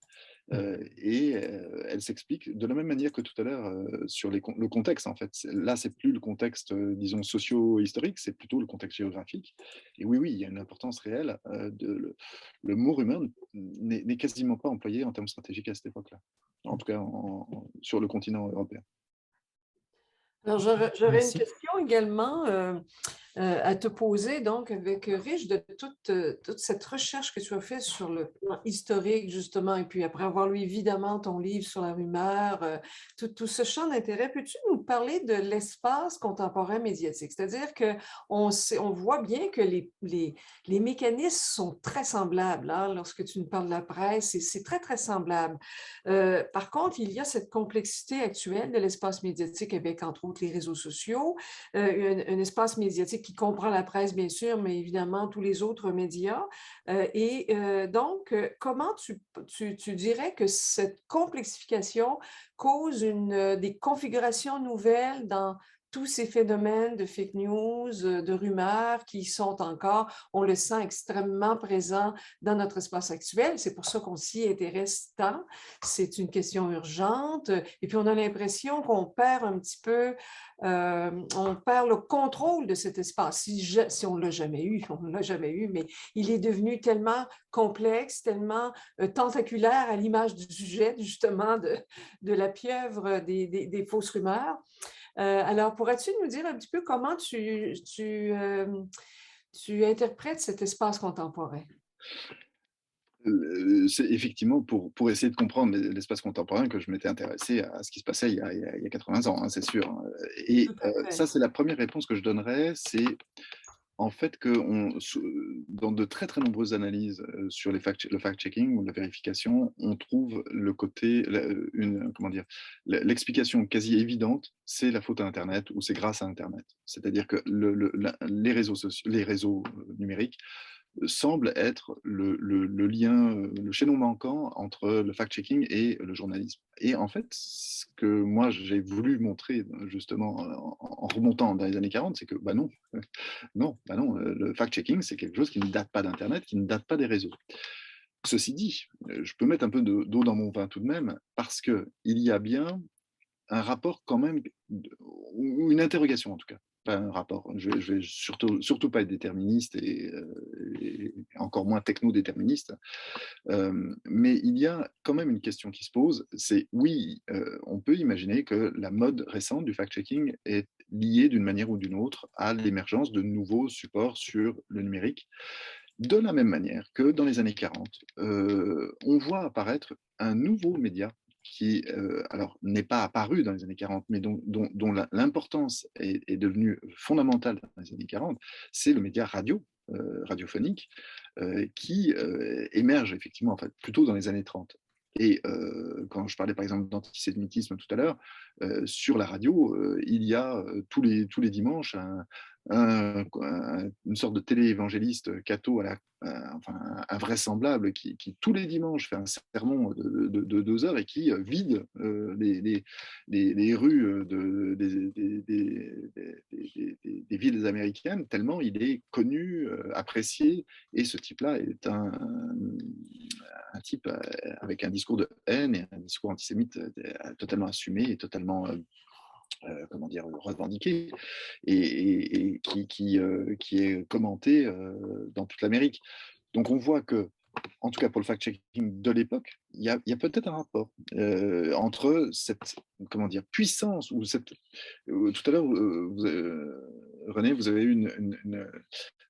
[SPEAKER 2] Et elle s'explique de la même manière que tout à l'heure sur le contexte en fait. Là, c'est plus le contexte, disons, socio-historique, c'est plutôt le contexte géographique. Et oui, il y a une importance réelle. Le mot rumeur n'est quasiment pas employé en termes stratégiques à cette époque-là, en tout cas sur le continent européen.
[SPEAKER 1] Alors, j'aurais une question également à te poser, donc, avec Rich, de toute cette recherche que tu as faite sur le plan historique, justement, et puis après avoir lu, évidemment, ton livre sur la rumeur, tout ce champ d'intérêt. Peux-tu nous parler de l'espace contemporain médiatique? C'est-à-dire qu'on voit bien que les mécanismes sont très semblables. Hein, lorsque tu nous parles de la presse, c'est très, très semblable. Par contre, il y a cette complexité actuelle de l'espace médiatique avec, entre autres, les réseaux sociaux, un espace médiatique qui comprend la presse, bien sûr, mais évidemment tous les autres médias. Donc, comment tu dirais que cette complexification cause des configurations nouvelles dans tous ces phénomènes de fake news, de rumeurs qui sont encore, on le sent, extrêmement présents dans notre espace actuel. C'est pour ça qu'on s'y intéresse tant. C'est une question urgente. Et puis, on a l'impression qu'on perd un petit peu, on perd le contrôle de cet espace. Si on ne l'a jamais eu, on ne l'a jamais eu, mais il est devenu tellement complexe, tellement tentaculaire à l'image du sujet, justement, de la pieuvre des fausses rumeurs. Alors, pourrais-tu nous dire un petit peu comment tu interprètes cet espace contemporain?
[SPEAKER 2] C'est effectivement pour essayer de comprendre l'espace contemporain que je m'étais intéressé à ce qui se passait il y a 80 ans, hein, c'est sûr. Et ça, c'est la première réponse que je donnerais, c'est en fait que dans de très très nombreuses analyses sur le fact-checking ou la vérification, on trouve le côté, l'explication quasi évidente, c'est la faute à Internet ou c'est grâce à Internet. C'est-à-dire que les réseaux numériques semble être le lien, le chaînon manquant entre le fact-checking et le journalisme. Et en fait, ce que moi j'ai voulu montrer justement en remontant dans les années 40, c'est que non, le fact-checking, c'est quelque chose qui ne date pas d'Internet, qui ne date pas des réseaux. Ceci dit, je peux mettre un peu d'eau dans mon vin tout de même, parce qu'il y a bien un rapport quand même, ou une interrogation en tout cas, pas un rapport. Je vais surtout pas être déterministe et encore moins techno-déterministe. Mais il y a quand même une question qui se pose, c'est oui, on peut imaginer que la mode récente du fact-checking est liée d'une manière ou d'une autre à l'émergence de nouveaux supports sur le numérique. De la même manière que dans les années 40, on voit apparaître un nouveau média qui, alors, n'est pas apparu dans les années 40, mais dont l'importance est devenue fondamentale dans les années 40, c'est le média radiophonique, qui émerge effectivement, en fait, plutôt dans les années 30. Et quand je parlais par exemple d'antisémitisme tout à l'heure, sur la radio, il y a tous les dimanches une sorte de télé-évangéliste catho enfin, invraisemblable qui tous les dimanches fait un sermon de 2 heures et qui vide les rues des villes américaines tellement il est connu, apprécié, et ce type-là est un type avec un discours de haine et un discours antisémite totalement assumé et totalement comment dire, revendiqué, et qui est commenté dans toute l'Amérique. Donc on voit que, en tout cas pour le fact-checking de l'époque, il y a peut-être un rapport entre cette, comment dire, puissance, ou cette... tout à l'heure, René, vous avez eu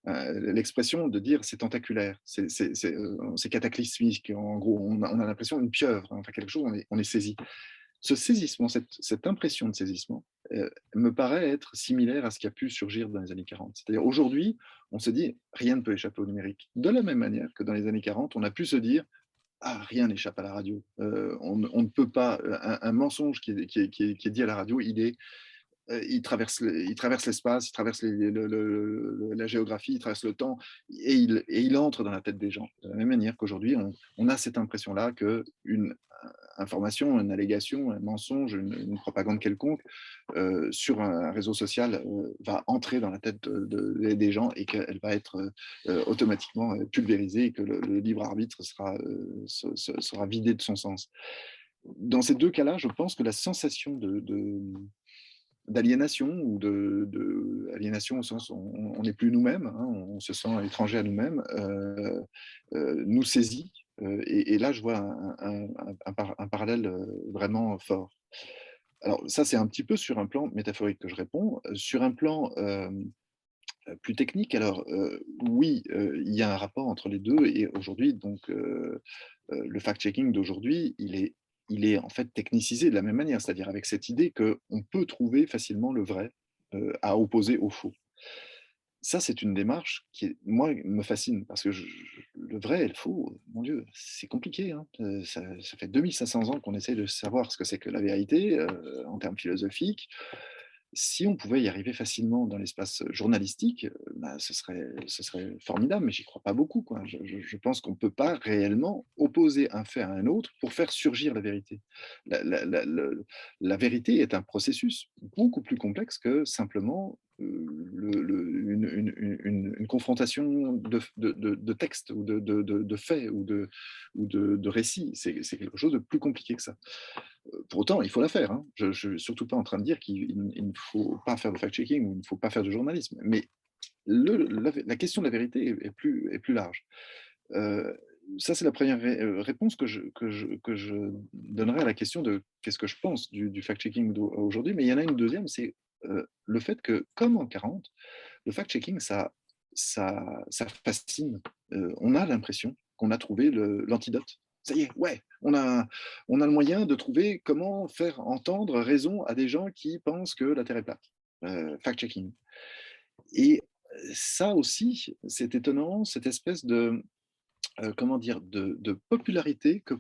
[SPEAKER 2] l'expression de dire c'est tentaculaire, c'est cataclysmique, en gros, on a l'impression d'une pieuvre, hein, enfin quelque chose, on est saisi. Ce saisissement, cette impression de saisissement, me paraît être similaire à ce qui a pu surgir dans les années 40. C'est-à-dire aujourd'hui, on se dit rien ne peut échapper au numérique. De la même manière que dans les années 40, on a pu se dire ah, rien n'échappe à la radio. On ne peut pas, un mensonge qui est dit à la radio, il traverse l'espace, il traverse la géographie, il traverse le temps, et il entre dans la tête des gens. De la même manière qu'aujourd'hui, on a cette impression-là qu'une information, une allégation, un mensonge, une propagande quelconque sur un réseau social va entrer dans la tête des gens, et qu'elle va être automatiquement pulvérisée, et que le libre arbitre sera vidé de son sens. Dans ces deux cas-là, je pense que la sensation d'aliénation, ou aliénation au sens où on n'est plus nous-mêmes, hein, on se sent étranger à nous-mêmes, nous saisit. Et là, je vois un parallèle vraiment fort. Alors ça, c'est un petit peu sur un plan métaphorique que je réponds. Sur un plan plus technique, alors oui, il y a un rapport entre les deux, et aujourd'hui, donc, le fact-checking d'aujourd'hui, il est en fait technicisé de la même manière, c'est-à-dire avec cette idée qu'on peut trouver facilement le vrai à opposer au faux. Ça, c'est une démarche qui, moi, me fascine, parce que le vrai et le faux, mon Dieu, c'est compliqué, hein. Ça fait 2500 ans qu'on essaie de savoir ce que c'est que la vérité en termes philosophiques. Si on pouvait y arriver facilement dans l'espace journalistique, bah, ce serait formidable, mais j'y crois pas beaucoup, quoi. Je pense qu'on ne peut pas réellement opposer un fait à un autre pour faire surgir la vérité. La vérité est un processus beaucoup plus complexe que simplement une confrontation de textes, ou de faits, ou de récits. C'est quelque chose de plus compliqué que ça. Pour autant, il faut la faire, hein. Je ne suis surtout pas en train de dire qu'il ne faut pas faire de fact-checking, ou il ne faut pas faire de journalisme. Mais la question de la vérité est plus large. Ça, c'est la première réponse que je donnerai à la question de qu'est-ce que je pense du fact-checking aujourd'hui. Mais il y en a une deuxième, c'est le fait que, comme en 40, le fact-checking, ça fascine. On a l'impression qu'on a trouvé l'antidote. Ça y est, ouais, on a le moyen de trouver comment faire entendre raison à des gens qui pensent que la Terre est plate. Fact-checking. Et ça aussi, c'est étonnant, cette espèce de comment dire, de popularité que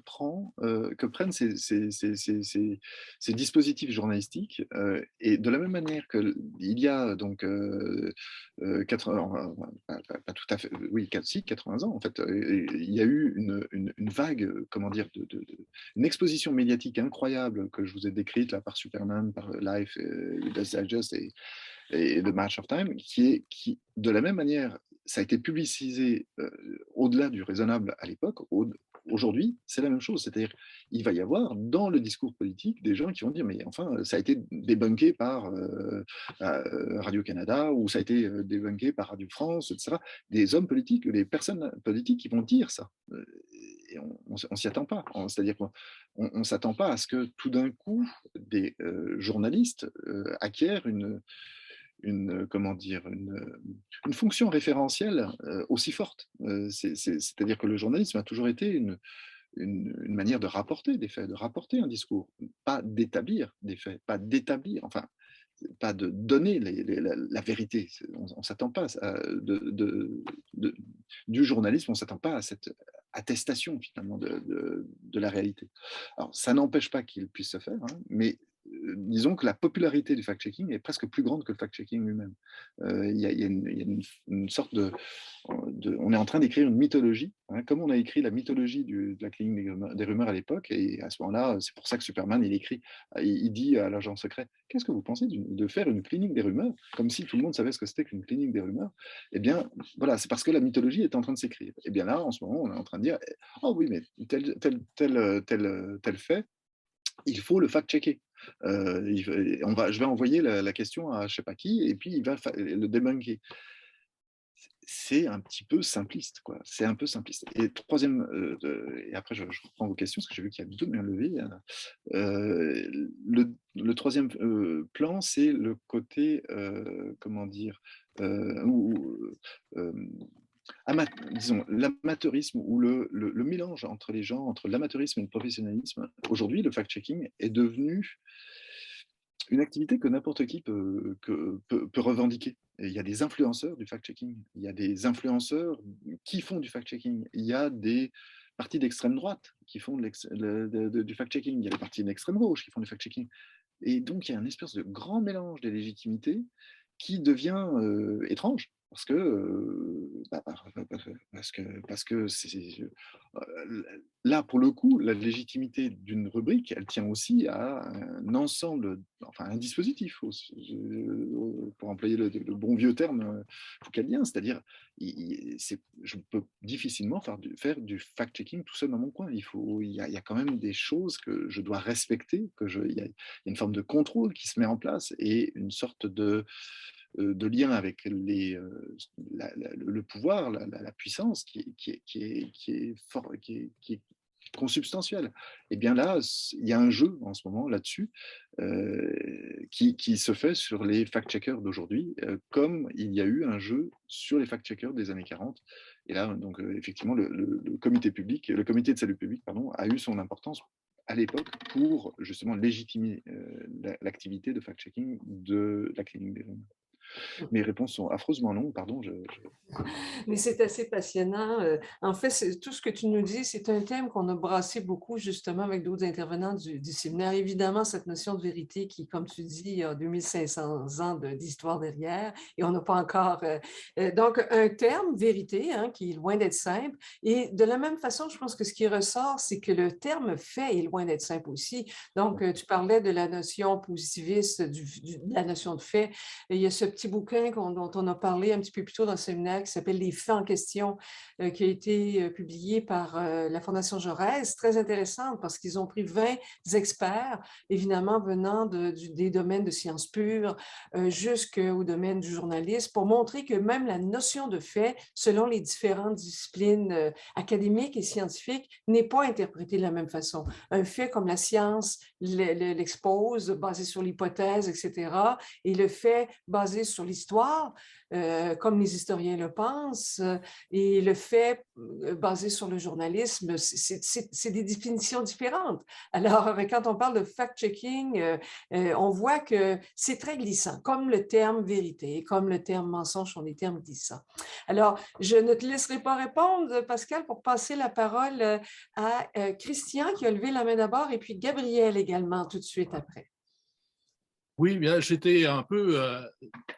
[SPEAKER 2] prennent ces dispositifs journalistiques. Et de la même manière qu'il y a donc 80, pas tout à fait, oui, 80 ans en fait, il y a eu une vague, comment dire, une exposition médiatique incroyable que je vous ai décrite là par Superman, par Life, Reader's Digest et The March of Time, qui de la même manière, ça a été publicisé au-delà du raisonnable à l'époque, aujourd'hui, c'est la même chose. C'est-à-dire il va y avoir dans le discours politique des gens qui vont dire mais enfin, ça a été débunké par Radio-Canada ou ça a été débunké par Radio France, etc. Des hommes politiques, des personnes politiques qui vont dire ça. Et on s'y attend pas. C'est-à-dire qu'on ne s'attend pas à ce que tout d'un coup, des journalistes acquièrent comment dire, une fonction référentielle aussi forte. C'est-à-dire que le journalisme a toujours été une manière de rapporter des faits, de rapporter un discours, pas d'établir des faits, pas d'établir, enfin, pas de donner la vérité. On ne s'attend pas du journalisme, on ne s'attend pas à cette attestation finalement de la réalité. Alors, ça n'empêche pas qu'il puisse se faire, hein, mais disons que la popularité du fact-checking est presque plus grande que le fact-checking lui-même. Il y a une sorte on est en train d'écrire une mythologie, hein, comme on a écrit la mythologie de la clinique des rumeurs à l'époque, et à ce moment-là, c'est pour ça que Superman, il dit à l'agent secret, qu'est-ce que vous pensez de faire une clinique des rumeurs, comme si tout le monde savait ce que c'était qu'une clinique des rumeurs. Eh bien, voilà, c'est parce que la mythologie est en train de s'écrire. Et bien là, en ce moment, on est en train de dire, oh oui, mais tel fait, il faut le fact-checker. Je vais envoyer la question à je ne sais pas qui, et puis il va le débunker. C'est un petit peu simpliste, quoi. C'est un peu simpliste. Et troisième, et après je reprends vos questions, parce que j'ai vu qu'il y a deux mains levées. Le troisième plan, c'est le côté, comment dire, disons, l'amateurisme ou le mélange entre les gens, entre l'amateurisme et le professionnalisme. Aujourd'hui, le fact-checking est devenu une activité que n'importe qui peut revendiquer. Et il y a des influenceurs du fact-checking, il y a des influenceurs qui font du fact-checking, il y a des partis d'extrême droite qui font du fact-checking, il y a des partis d'extrême gauche qui font du fact-checking. Et donc, il y a une espèce de grand mélange des légitimités qui devient étrange. Parce que là, pour le coup, la légitimité d'une rubrique, elle tient aussi à un ensemble, enfin un dispositif, pour employer le bon vieux terme foucaldien, c'est-à-dire, je peux difficilement faire du fact-checking tout seul dans mon coin. Il y a quand même des choses que je dois respecter, il y a une forme de contrôle qui se met en place et une sorte de lien avec le pouvoir, la puissance qui est fort, qui est consubstantielle. Et bien là, il y a un jeu en ce moment là-dessus qui se fait sur les fact-checkers d'aujourd'hui, comme il y a eu un jeu sur les fact-checkers des années 40. Et là, donc, effectivement, le comité de salut public, pardon, a eu son importance à l'époque pour justement légitimer l'activité de fact-checking de la clinique des rumeurs. Mes réponses sont affreusement longues, pardon.
[SPEAKER 1] Mais c'est assez passionnant. En fait, tout ce que tu nous dis, c'est un thème qu'on a brassé beaucoup justement avec d'autres intervenants du séminaire. Évidemment, cette notion de vérité qui, comme tu dis, il y a 2500 ans d'histoire derrière et on n'a pas encore... donc, un terme, vérité, hein, qui est loin d'être simple. Et de la même façon, je pense que ce qui ressort, c'est que le terme fait est loin d'être simple aussi. Donc, tu parlais de la notion positiviste, de la notion de fait. Et il y a ce petit bouquin dont on a parlé un petit peu plus tôt dans le séminaire qui s'appelle « Les faits en question », qui a été publié par la Fondation Jaurès. Très intéressante parce qu'ils ont pris 20 experts, évidemment venant des domaines de sciences pures jusqu'au domaine du journalisme, pour montrer que même la notion de fait, selon les différentes disciplines académiques et scientifiques, n'est pas interprétée de la même façon. Un fait comme la science l'expose, basé sur l'hypothèse, etc., et le fait basé sur l'histoire, comme les historiens le pensent, et le fait basé sur le journalisme, c'est des définitions différentes. Alors, quand on parle de fact-checking, on voit que c'est très glissant, comme le terme vérité, comme le terme mensonge sont des termes glissants. Alors, je ne te laisserai pas répondre, Pascal, pour passer la parole à Christian qui a levé la main d'abord, et puis Gabriel également tout de suite après.
[SPEAKER 3] Oui, bien, j'étais un peu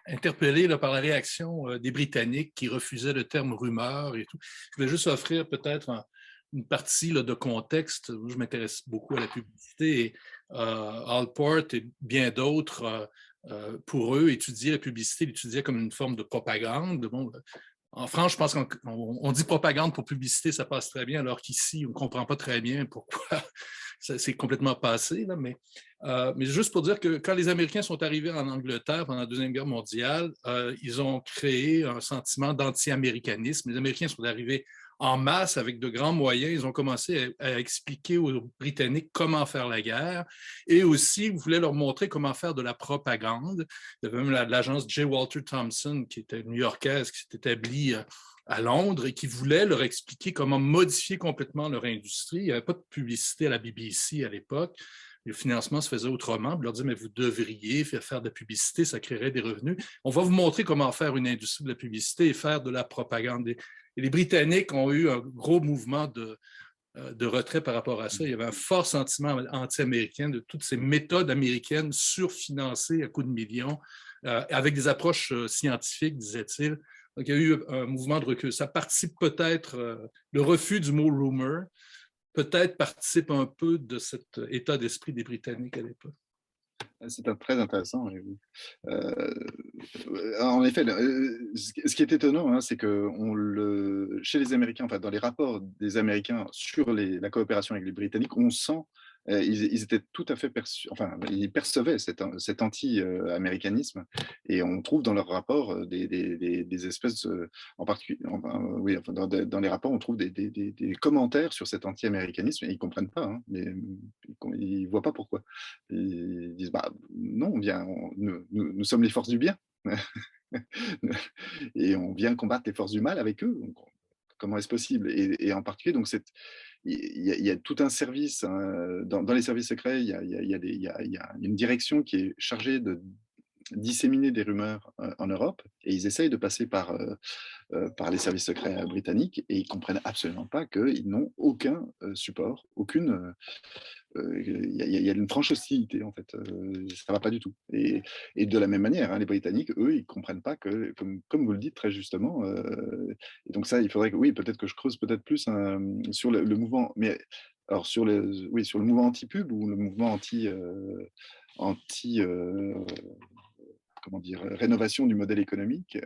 [SPEAKER 3] interpellé là, par la réaction des Britanniques qui refusaient le terme rumeur et tout. Je voulais juste offrir peut-être une partie là, de contexte. Je m'intéresse beaucoup à la publicité et Allport et bien d'autres, pour eux, étudier la publicité, l'étudiaient comme une forme de propagande. Bon, En France, je pense qu'on dit propagande pour publicité, ça passe très bien, alors qu'ici, on ne comprend pas très bien pourquoi c'est complètement passé. Là, mais juste pour dire que quand les Américains sont arrivés en Angleterre pendant la Deuxième Guerre mondiale, ils ont créé un sentiment d'anti-américanisme. Les Américains sont arrivés en masse avec de grands moyens. Ils ont commencé à expliquer aux Britanniques comment faire la guerre et aussi voulaient leur montrer comment faire de la propagande. Il y avait même l'agence J. Walter Thompson, qui était new-yorkaise, qui s'est établie à Londres et qui voulait leur expliquer comment modifier complètement leur industrie. Il n'y avait pas de publicité à la BBC à l'époque. Le financement se faisait autrement. On leur disait, mais vous devriez faire de la publicité, ça créerait des revenus. On va vous montrer comment faire une industrie de la publicité et faire de la propagande. Et les Britanniques ont eu un gros mouvement de retrait par rapport à ça. Il y avait un fort sentiment anti-américain de toutes ces méthodes américaines surfinancées à coups de millions, avec des approches scientifiques, disait-il. Donc, il y a eu un mouvement de recul. Ça participe peut-être, le refus du mot « rumor », peut-être participe un peu de cet état d'esprit des Britanniques à l'époque.
[SPEAKER 2] C'est très intéressant. En effet, ce qui est étonnant, hein, c'est que chez les Américains, enfin, dans les rapports des Américains sur la coopération avec les Britanniques, on sent ils étaient tout à fait ils percevaient cet anti-américanisme et on trouve dans leurs rapports des espèces, en particulier, oui, dans les rapports, on trouve des commentaires sur cet anti-américanisme et ils ne comprennent pas, hein, ils ne voient pas pourquoi. Ils disent, bah, non, nous sommes les forces du bien et on vient combattre les forces du mal avec eux. Donc, comment est-ce possible et en particulier, donc il y a tout un service, hein, dans les services secrets, il y a une direction qui est chargée de disséminer des rumeurs en Europe et ils essayent de passer par les services secrets britanniques et ils ne comprennent absolument pas qu'ils n'ont aucun support, aucune... Il y a une franche hostilité, en fait. Ça ne va pas du tout. Et de la même manière, hein, les Britanniques, eux, ils ne comprennent pas que, comme vous le dites très justement, et donc ça, il faudrait que, oui, peut-être que je creuse peut-être plus sur le mouvement, mais alors sur le mouvement anti-pub ou le mouvement comment dire, rénovation du modèle économique,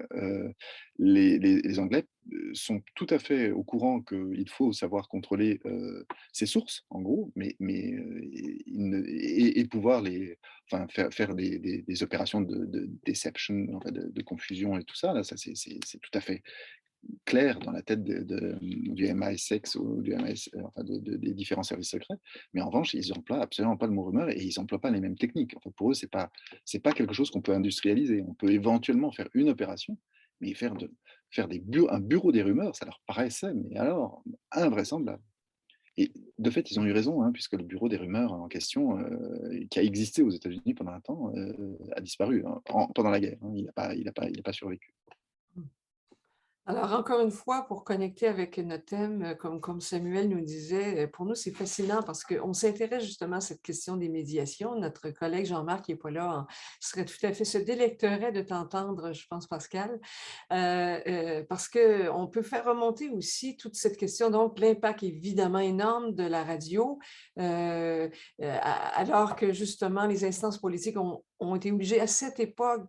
[SPEAKER 2] les Anglais sont tout à fait au courant qu'il faut savoir contrôler ses sources, en gros, et pouvoir faire des opérations de deception, enfin de confusion et tout ça. Là, ça c'est tout à fait clair dans la tête du MI6 ou des différents services secrets, mais en revanche, ils n'emploient absolument pas le mot rumeur et ils n'emploient pas les mêmes techniques. Enfin, pour eux, c'est pas quelque chose qu'on peut industrialiser. On peut éventuellement faire une opération, mais faire un bureau des rumeurs, ça leur paraissait, mais alors, invraisemblable. Et de fait, ils ont eu raison, hein, puisque le bureau des rumeurs en question, qui a existé aux États-Unis pendant un temps, a disparu pendant la guerre. Hein. Il n'a pas survécu.
[SPEAKER 1] Alors, encore une fois, pour connecter avec notre thème, comme Samuel nous disait, pour nous, c'est fascinant parce qu'on s'intéresse justement à cette question des médiations. Notre collègue Jean-Marc, qui n'est pas là, se délecterait de t'entendre, je pense, Pascal, parce qu'on peut faire remonter aussi toute cette question, donc l'impact évidemment énorme de la radio, alors que justement les instances politiques ont été obligés à cette époque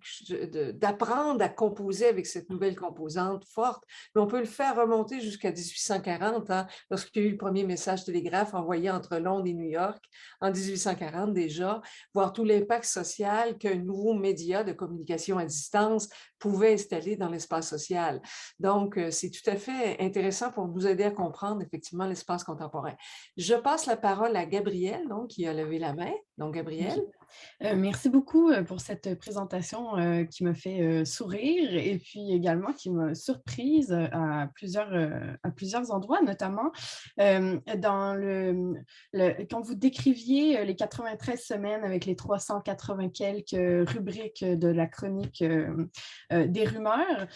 [SPEAKER 1] d'apprendre à composer avec cette nouvelle composante forte, mais on peut le faire remonter jusqu'à 1840, hein, lorsqu'il y a eu le premier message télégraphe envoyé entre Londres et New York, en 1840 déjà, voir tout l'impact social qu'un nouveau média de communication à distance pouvait installer dans l'espace social. Donc, c'est tout à fait intéressant pour nous aider à comprendre effectivement l'espace contemporain. Je passe la parole à Gabrielle, donc, qui a levé la main. Donc, Gabrielle.
[SPEAKER 6] Merci beaucoup pour cette présentation qui me fait sourire et puis également qui m'a surprise à plusieurs endroits, notamment dans quand vous décriviez les 93 semaines avec les 380 quelques rubriques de la chronique des rumeurs.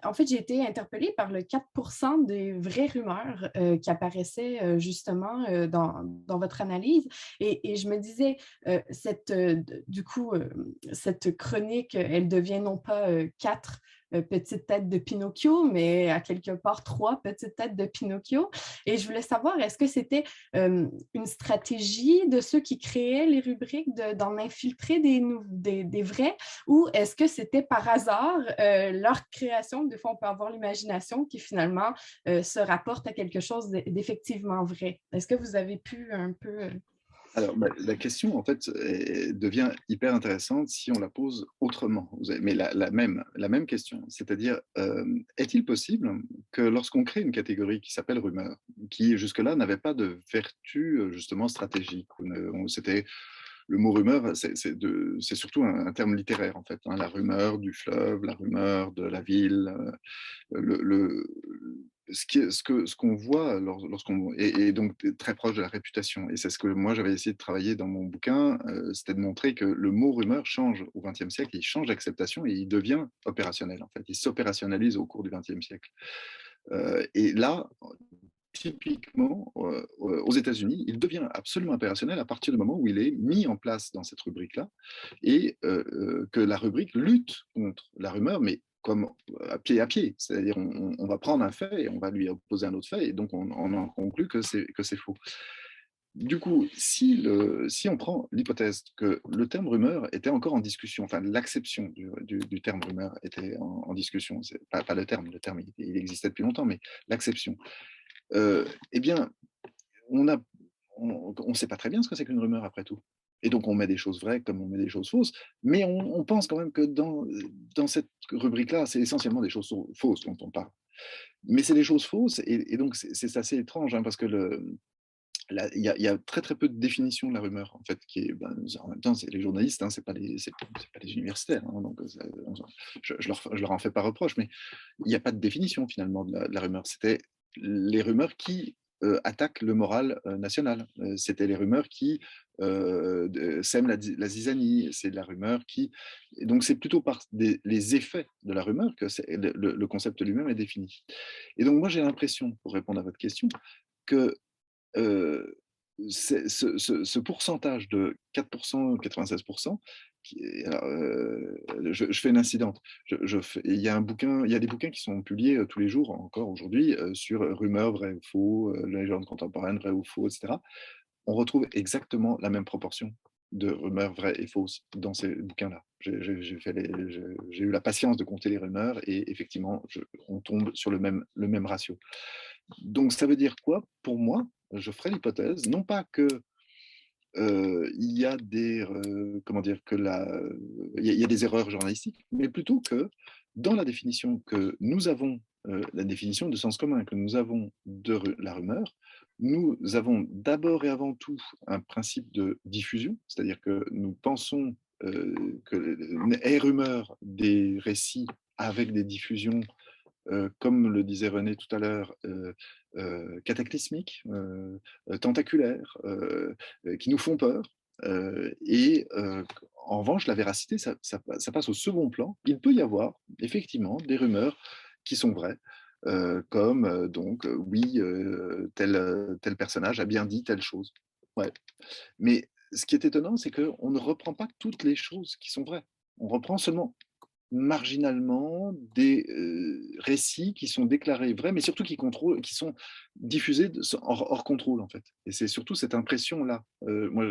[SPEAKER 6] En fait, j'ai été interpellée par le 4% des vraies rumeurs qui apparaissaient justement dans votre analyse et je me disais, du coup, cette chronique, elle devient non pas 4 petites têtes de Pinocchio, mais à quelque part 3 petites têtes de Pinocchio. Et je voulais savoir, est-ce que c'était une stratégie de ceux qui créaient les rubriques d'en infiltrer des vrais, ou est-ce que c'était par hasard leur création? Des fois, on peut avoir l'imagination qui finalement se rapporte à quelque chose d'effectivement vrai. Est-ce que vous avez pu un peu...
[SPEAKER 2] Alors, la question, en fait, devient hyper intéressante si on la pose autrement. Mais la même question, c'est-à-dire, est-il possible que lorsqu'on crée une catégorie qui s'appelle rumeur, qui jusque-là n'avait pas de vertu justement stratégique, c'était le mot rumeur, c'est surtout un terme littéraire, en fait, hein, la rumeur du fleuve, la rumeur de la ville, ce qu'on voit lorsqu'on est donc très proche de la réputation, et c'est ce que moi j'avais essayé de travailler dans mon bouquin, c'était de montrer que le mot rumeur change au XXe siècle, il change d'acceptation et il devient opérationnel, en fait, il s'opérationnalise au cours du XXe siècle. Et là, typiquement, aux États-Unis, il devient absolument opérationnel à partir du moment où il est mis en place dans cette rubrique-là, et que la rubrique lutte contre la rumeur, mais comme à pied, c'est-à-dire on va prendre un fait et on va lui opposer un autre fait, et donc on en conclut que c'est faux. Du coup, si on prend l'hypothèse que le terme rumeur était encore en discussion, enfin l'acception du terme rumeur était en discussion, c'est pas le terme il existait depuis longtemps, mais l'acception, eh bien, on ne sait pas très bien ce que c'est qu'une rumeur après tout. Et donc on met des choses vraies comme on met des choses fausses, mais on pense quand même que dans cette rubrique-là, c'est essentiellement des choses fausses dont on parle. Mais c'est des choses fausses, et donc c'est assez étrange, hein, parce que il y a très très peu de définition de la rumeur, en fait, qui est, en même temps, c'est les journalistes, hein, c'est pas les universitaires, hein, donc je leur en fais pas reproche, mais il n'y a pas de définition finalement de la rumeur. C'était les rumeurs qui attaquent le moral national. C'était les rumeurs qui sèment la zizanie. C'est la rumeur qui... Et donc c'est plutôt par les effets de la rumeur que le concept lui-même est défini. Et donc moi j'ai l'impression, pour répondre à votre question, que ce pourcentage de 4%, 96%, je fais une incidente. Il y a des bouquins qui sont publiés tous les jours, encore aujourd'hui, sur rumeurs, vraies ou faux, légendes contemporaines, vraies ou faux, etc. On retrouve exactement la même proportion de rumeurs vraies et fausses dans ces bouquins-là. J'ai eu la patience de compter les rumeurs, et effectivement, on tombe sur le même ratio. Donc ça veut dire quoi? Pour moi, je ferai l'hypothèse, non pas que il y a il y a des erreurs journalistiques, mais plutôt que dans la définition que nous avons, la définition de sens commun que nous avons de la rumeur, nous avons d'abord et avant tout un principe de diffusion, c'est-à-dire que nous pensons que est rumeur des récits avec des diffusions, comme le disait René tout à l'heure, cataclysmiques, tentaculaires, qui nous font peur. En revanche, la véracité, ça passe au second plan. Il peut y avoir effectivement des rumeurs qui sont vraies, comme oui, tel personnage a bien dit telle chose. Ouais. Mais ce qui est étonnant, c'est qu'on ne reprend pas toutes les choses qui sont vraies. On reprend seulement marginalement des récits qui sont déclarés vrais, mais surtout qui sont diffusés hors contrôle, en fait. Et c'est surtout cette impression-là. Moi,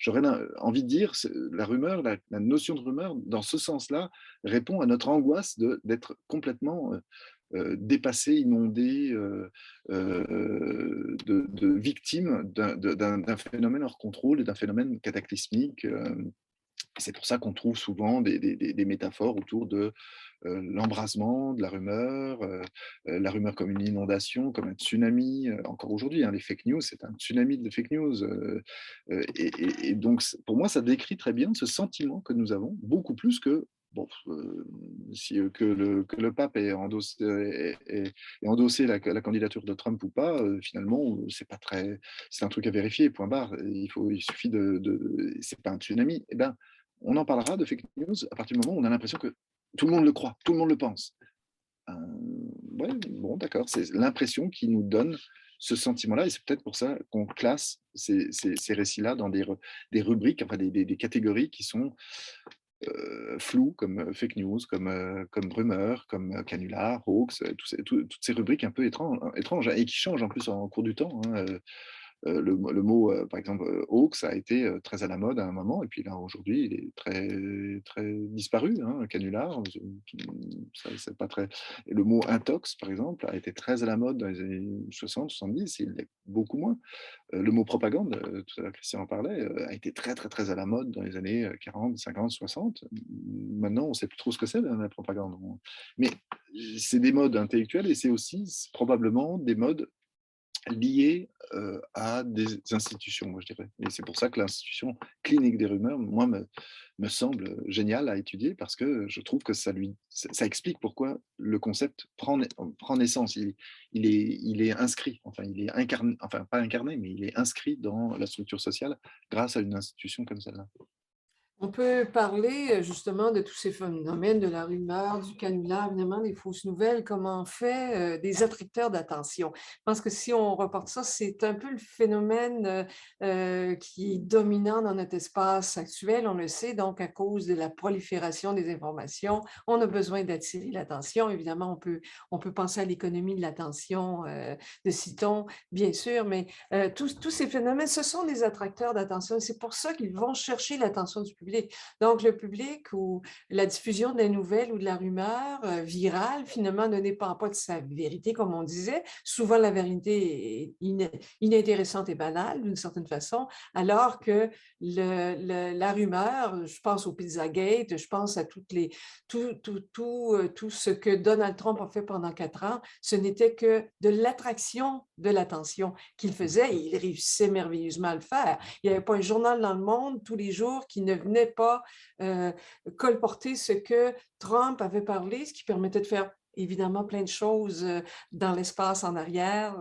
[SPEAKER 2] j'aurais envie de dire, la rumeur, la notion de rumeur, dans ce sens-là, répond à notre angoisse d'être complètement dépassé, inondé, de victimes d'un phénomène hors contrôle et d'un phénomène cataclysmique. C'est pour ça qu'on trouve souvent des métaphores autour de l'embrasement, de la rumeur comme une inondation, comme un tsunami. Encore aujourd'hui, hein, les fake news, c'est un tsunami de fake news. Et donc, pour moi, ça décrit très bien ce sentiment que nous avons, beaucoup plus que que le pape ait endossé la candidature de Trump ou pas. Finalement, c'est un truc à vérifier, point barre. Il suffit c'est pas un tsunami. Eh ben, on en parlera de fake news à partir du moment où on a l'impression que tout le monde le croit, tout le monde le pense. Ouais, bon, d'accord, c'est l'impression qui nous donne ce sentiment-là, et c'est peut-être pour ça qu'on classe ces récits-là dans des rubriques, enfin des catégories qui sont floues, comme fake news, comme rumeurs, comme canular, hoax, toutes ces rubriques un peu étranges et qui changent en plus en cours du temps. Hein. Le mot, par exemple, hoax a été très à la mode à un moment, et puis là, aujourd'hui, il est très disparu, hein, canular. C'est pas très... Et le mot intox, par exemple, a été très à la mode dans les années 60, 70, il est beaucoup moins. Le mot propagande, tout à l'heure Christian en parlait, a été très à la mode dans les années 40, 50, 60. Maintenant, on ne sait plus trop ce que c'est la propagande. Mais c'est des modes intellectuels et c'est aussi probablement des modes liés à des institutions, moi je dirais. Et c'est pour ça que l'institution clinique des rumeurs, moi, me semble géniale à étudier parce que je trouve que ça explique pourquoi le concept prend naissance. Il est inscrit, enfin, il est incarné, enfin, pas incarné, mais il est inscrit dans la structure sociale grâce à une institution comme celle-là.
[SPEAKER 1] On peut parler justement de tous ces phénomènes, de la rumeur, du canular, évidemment, des fausses nouvelles, comme en fait des attracteurs d'attention. Je pense que si on reporte ça, c'est un peu le phénomène qui est dominant dans notre espace actuel, on le sait, donc à cause de la prolifération des informations, on a besoin d'attirer l'attention. Évidemment, on peut penser à l'économie de l'attention de Citon, bien sûr, mais tous ces phénomènes, ce sont des attracteurs d'attention et c'est pour ça qu'ils vont chercher l'attention du public. Donc, le public ou la diffusion de la nouvelle ou de la rumeur virale, finalement, ne dépend pas de sa vérité, comme on disait. Souvent, la vérité est inintéressante et banale, d'une certaine façon, alors que la rumeur, je pense au Pizzagate, je pense à tout ce que Donald Trump a fait pendant 4 ans, ce n'était que de l'attraction de l'attention qu'il faisait et il réussissait merveilleusement à le faire. Il n'y avait pas un journal dans le monde tous les jours qui ne venait pas colporter ce que Trump avait parlé, ce qui permettait de faire évidemment plein de choses dans l'espace en arrière.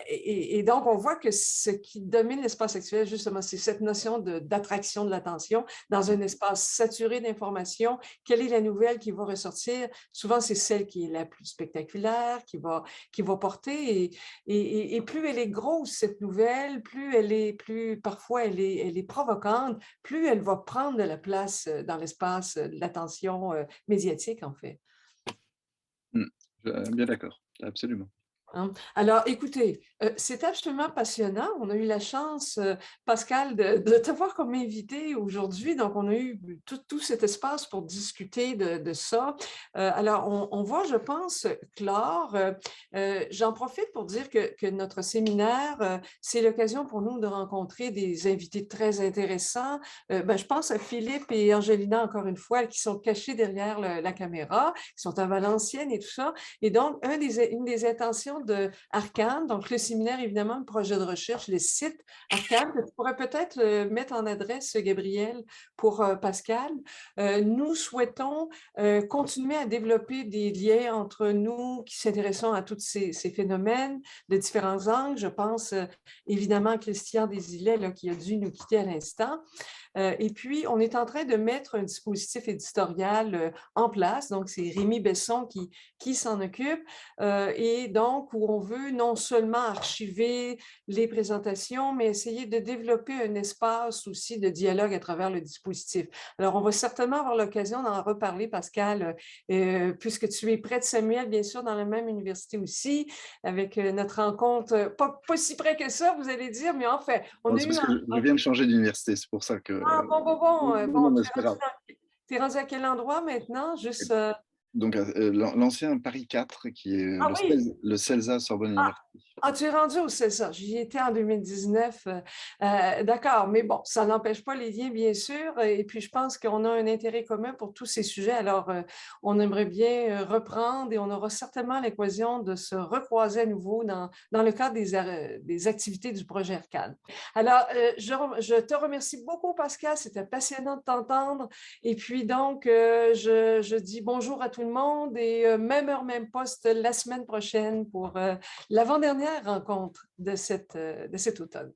[SPEAKER 1] Et donc, on voit que ce qui domine l'espace actuel, justement, c'est cette notion d'attraction de l'attention dans un espace saturé d'informations. Quelle est la nouvelle qui va ressortir? Souvent, c'est celle qui est la plus spectaculaire, qui va porter. Et plus elle est grosse, cette nouvelle, parfois elle est provocante, plus elle va prendre de la place dans l'espace de l'attention médiatique, en fait.
[SPEAKER 2] Bien d'accord, absolument.
[SPEAKER 1] Hein? Alors, écoutez, c'est absolument passionnant. On a eu la chance, Pascal, de t'avoir comme invité aujourd'hui. Donc, on a eu tout cet espace pour discuter de ça. Alors, on va, je pense, clore. J'en profite pour dire que notre séminaire, c'est l'occasion pour nous de rencontrer des invités très intéressants. Je pense à Philippe et Angelina, encore une fois, qui sont cachés derrière la caméra, qui sont à Valenciennes et tout ça. Et donc, une des intentions de Arcane, donc le séminaire, évidemment, le projet de recherche, le site Arcane, que tu pourrais peut-être mettre en adresse, Gabriel, pour Pascal. Nous souhaitons continuer à développer des liens entre nous qui s'intéressons à tous ces phénomènes de différents angles. Je pense évidemment à Christian Desilets, là, qui a dû nous quitter à l'instant. Et puis, on est en train de mettre un dispositif éditorial en place. Donc, c'est Rémi Besson qui s'en occupe. Et donc, où on veut non seulement archiver les présentations, mais essayer de développer un espace aussi de dialogue à travers le dispositif. Alors, on va certainement avoir l'occasion d'en reparler, Pascal, puisque tu es près de Samuel, bien sûr, dans la même université aussi, avec notre rencontre, pas si près que ça, vous allez dire, mais en fait, on a eu...
[SPEAKER 2] Je viens de changer d'université, c'est pour ça que...
[SPEAKER 1] Ah, bon.
[SPEAKER 2] Non, mais c'est pas grave.
[SPEAKER 1] Tu es rendu à quel endroit maintenant? Juste...
[SPEAKER 2] Donc, l'ancien Paris 4, qui est le CELSA Sorbonne Université.
[SPEAKER 1] Ah, tu es rendu au CELSA. J'y étais en 2019. D'accord, mais bon, ça n'empêche pas les liens, bien sûr. Et puis, je pense qu'on a un intérêt commun pour tous ces sujets. Alors, on aimerait bien reprendre et on aura certainement l'occasion de se recroiser à nouveau dans le cadre des activités du projet Arcane. Alors, je te remercie beaucoup, Pascal. C'était passionnant de t'entendre. Et puis, donc, je dis bonjour à tout le monde et même heure, même poste la semaine prochaine pour l'avant-dernière rencontre de cet automne.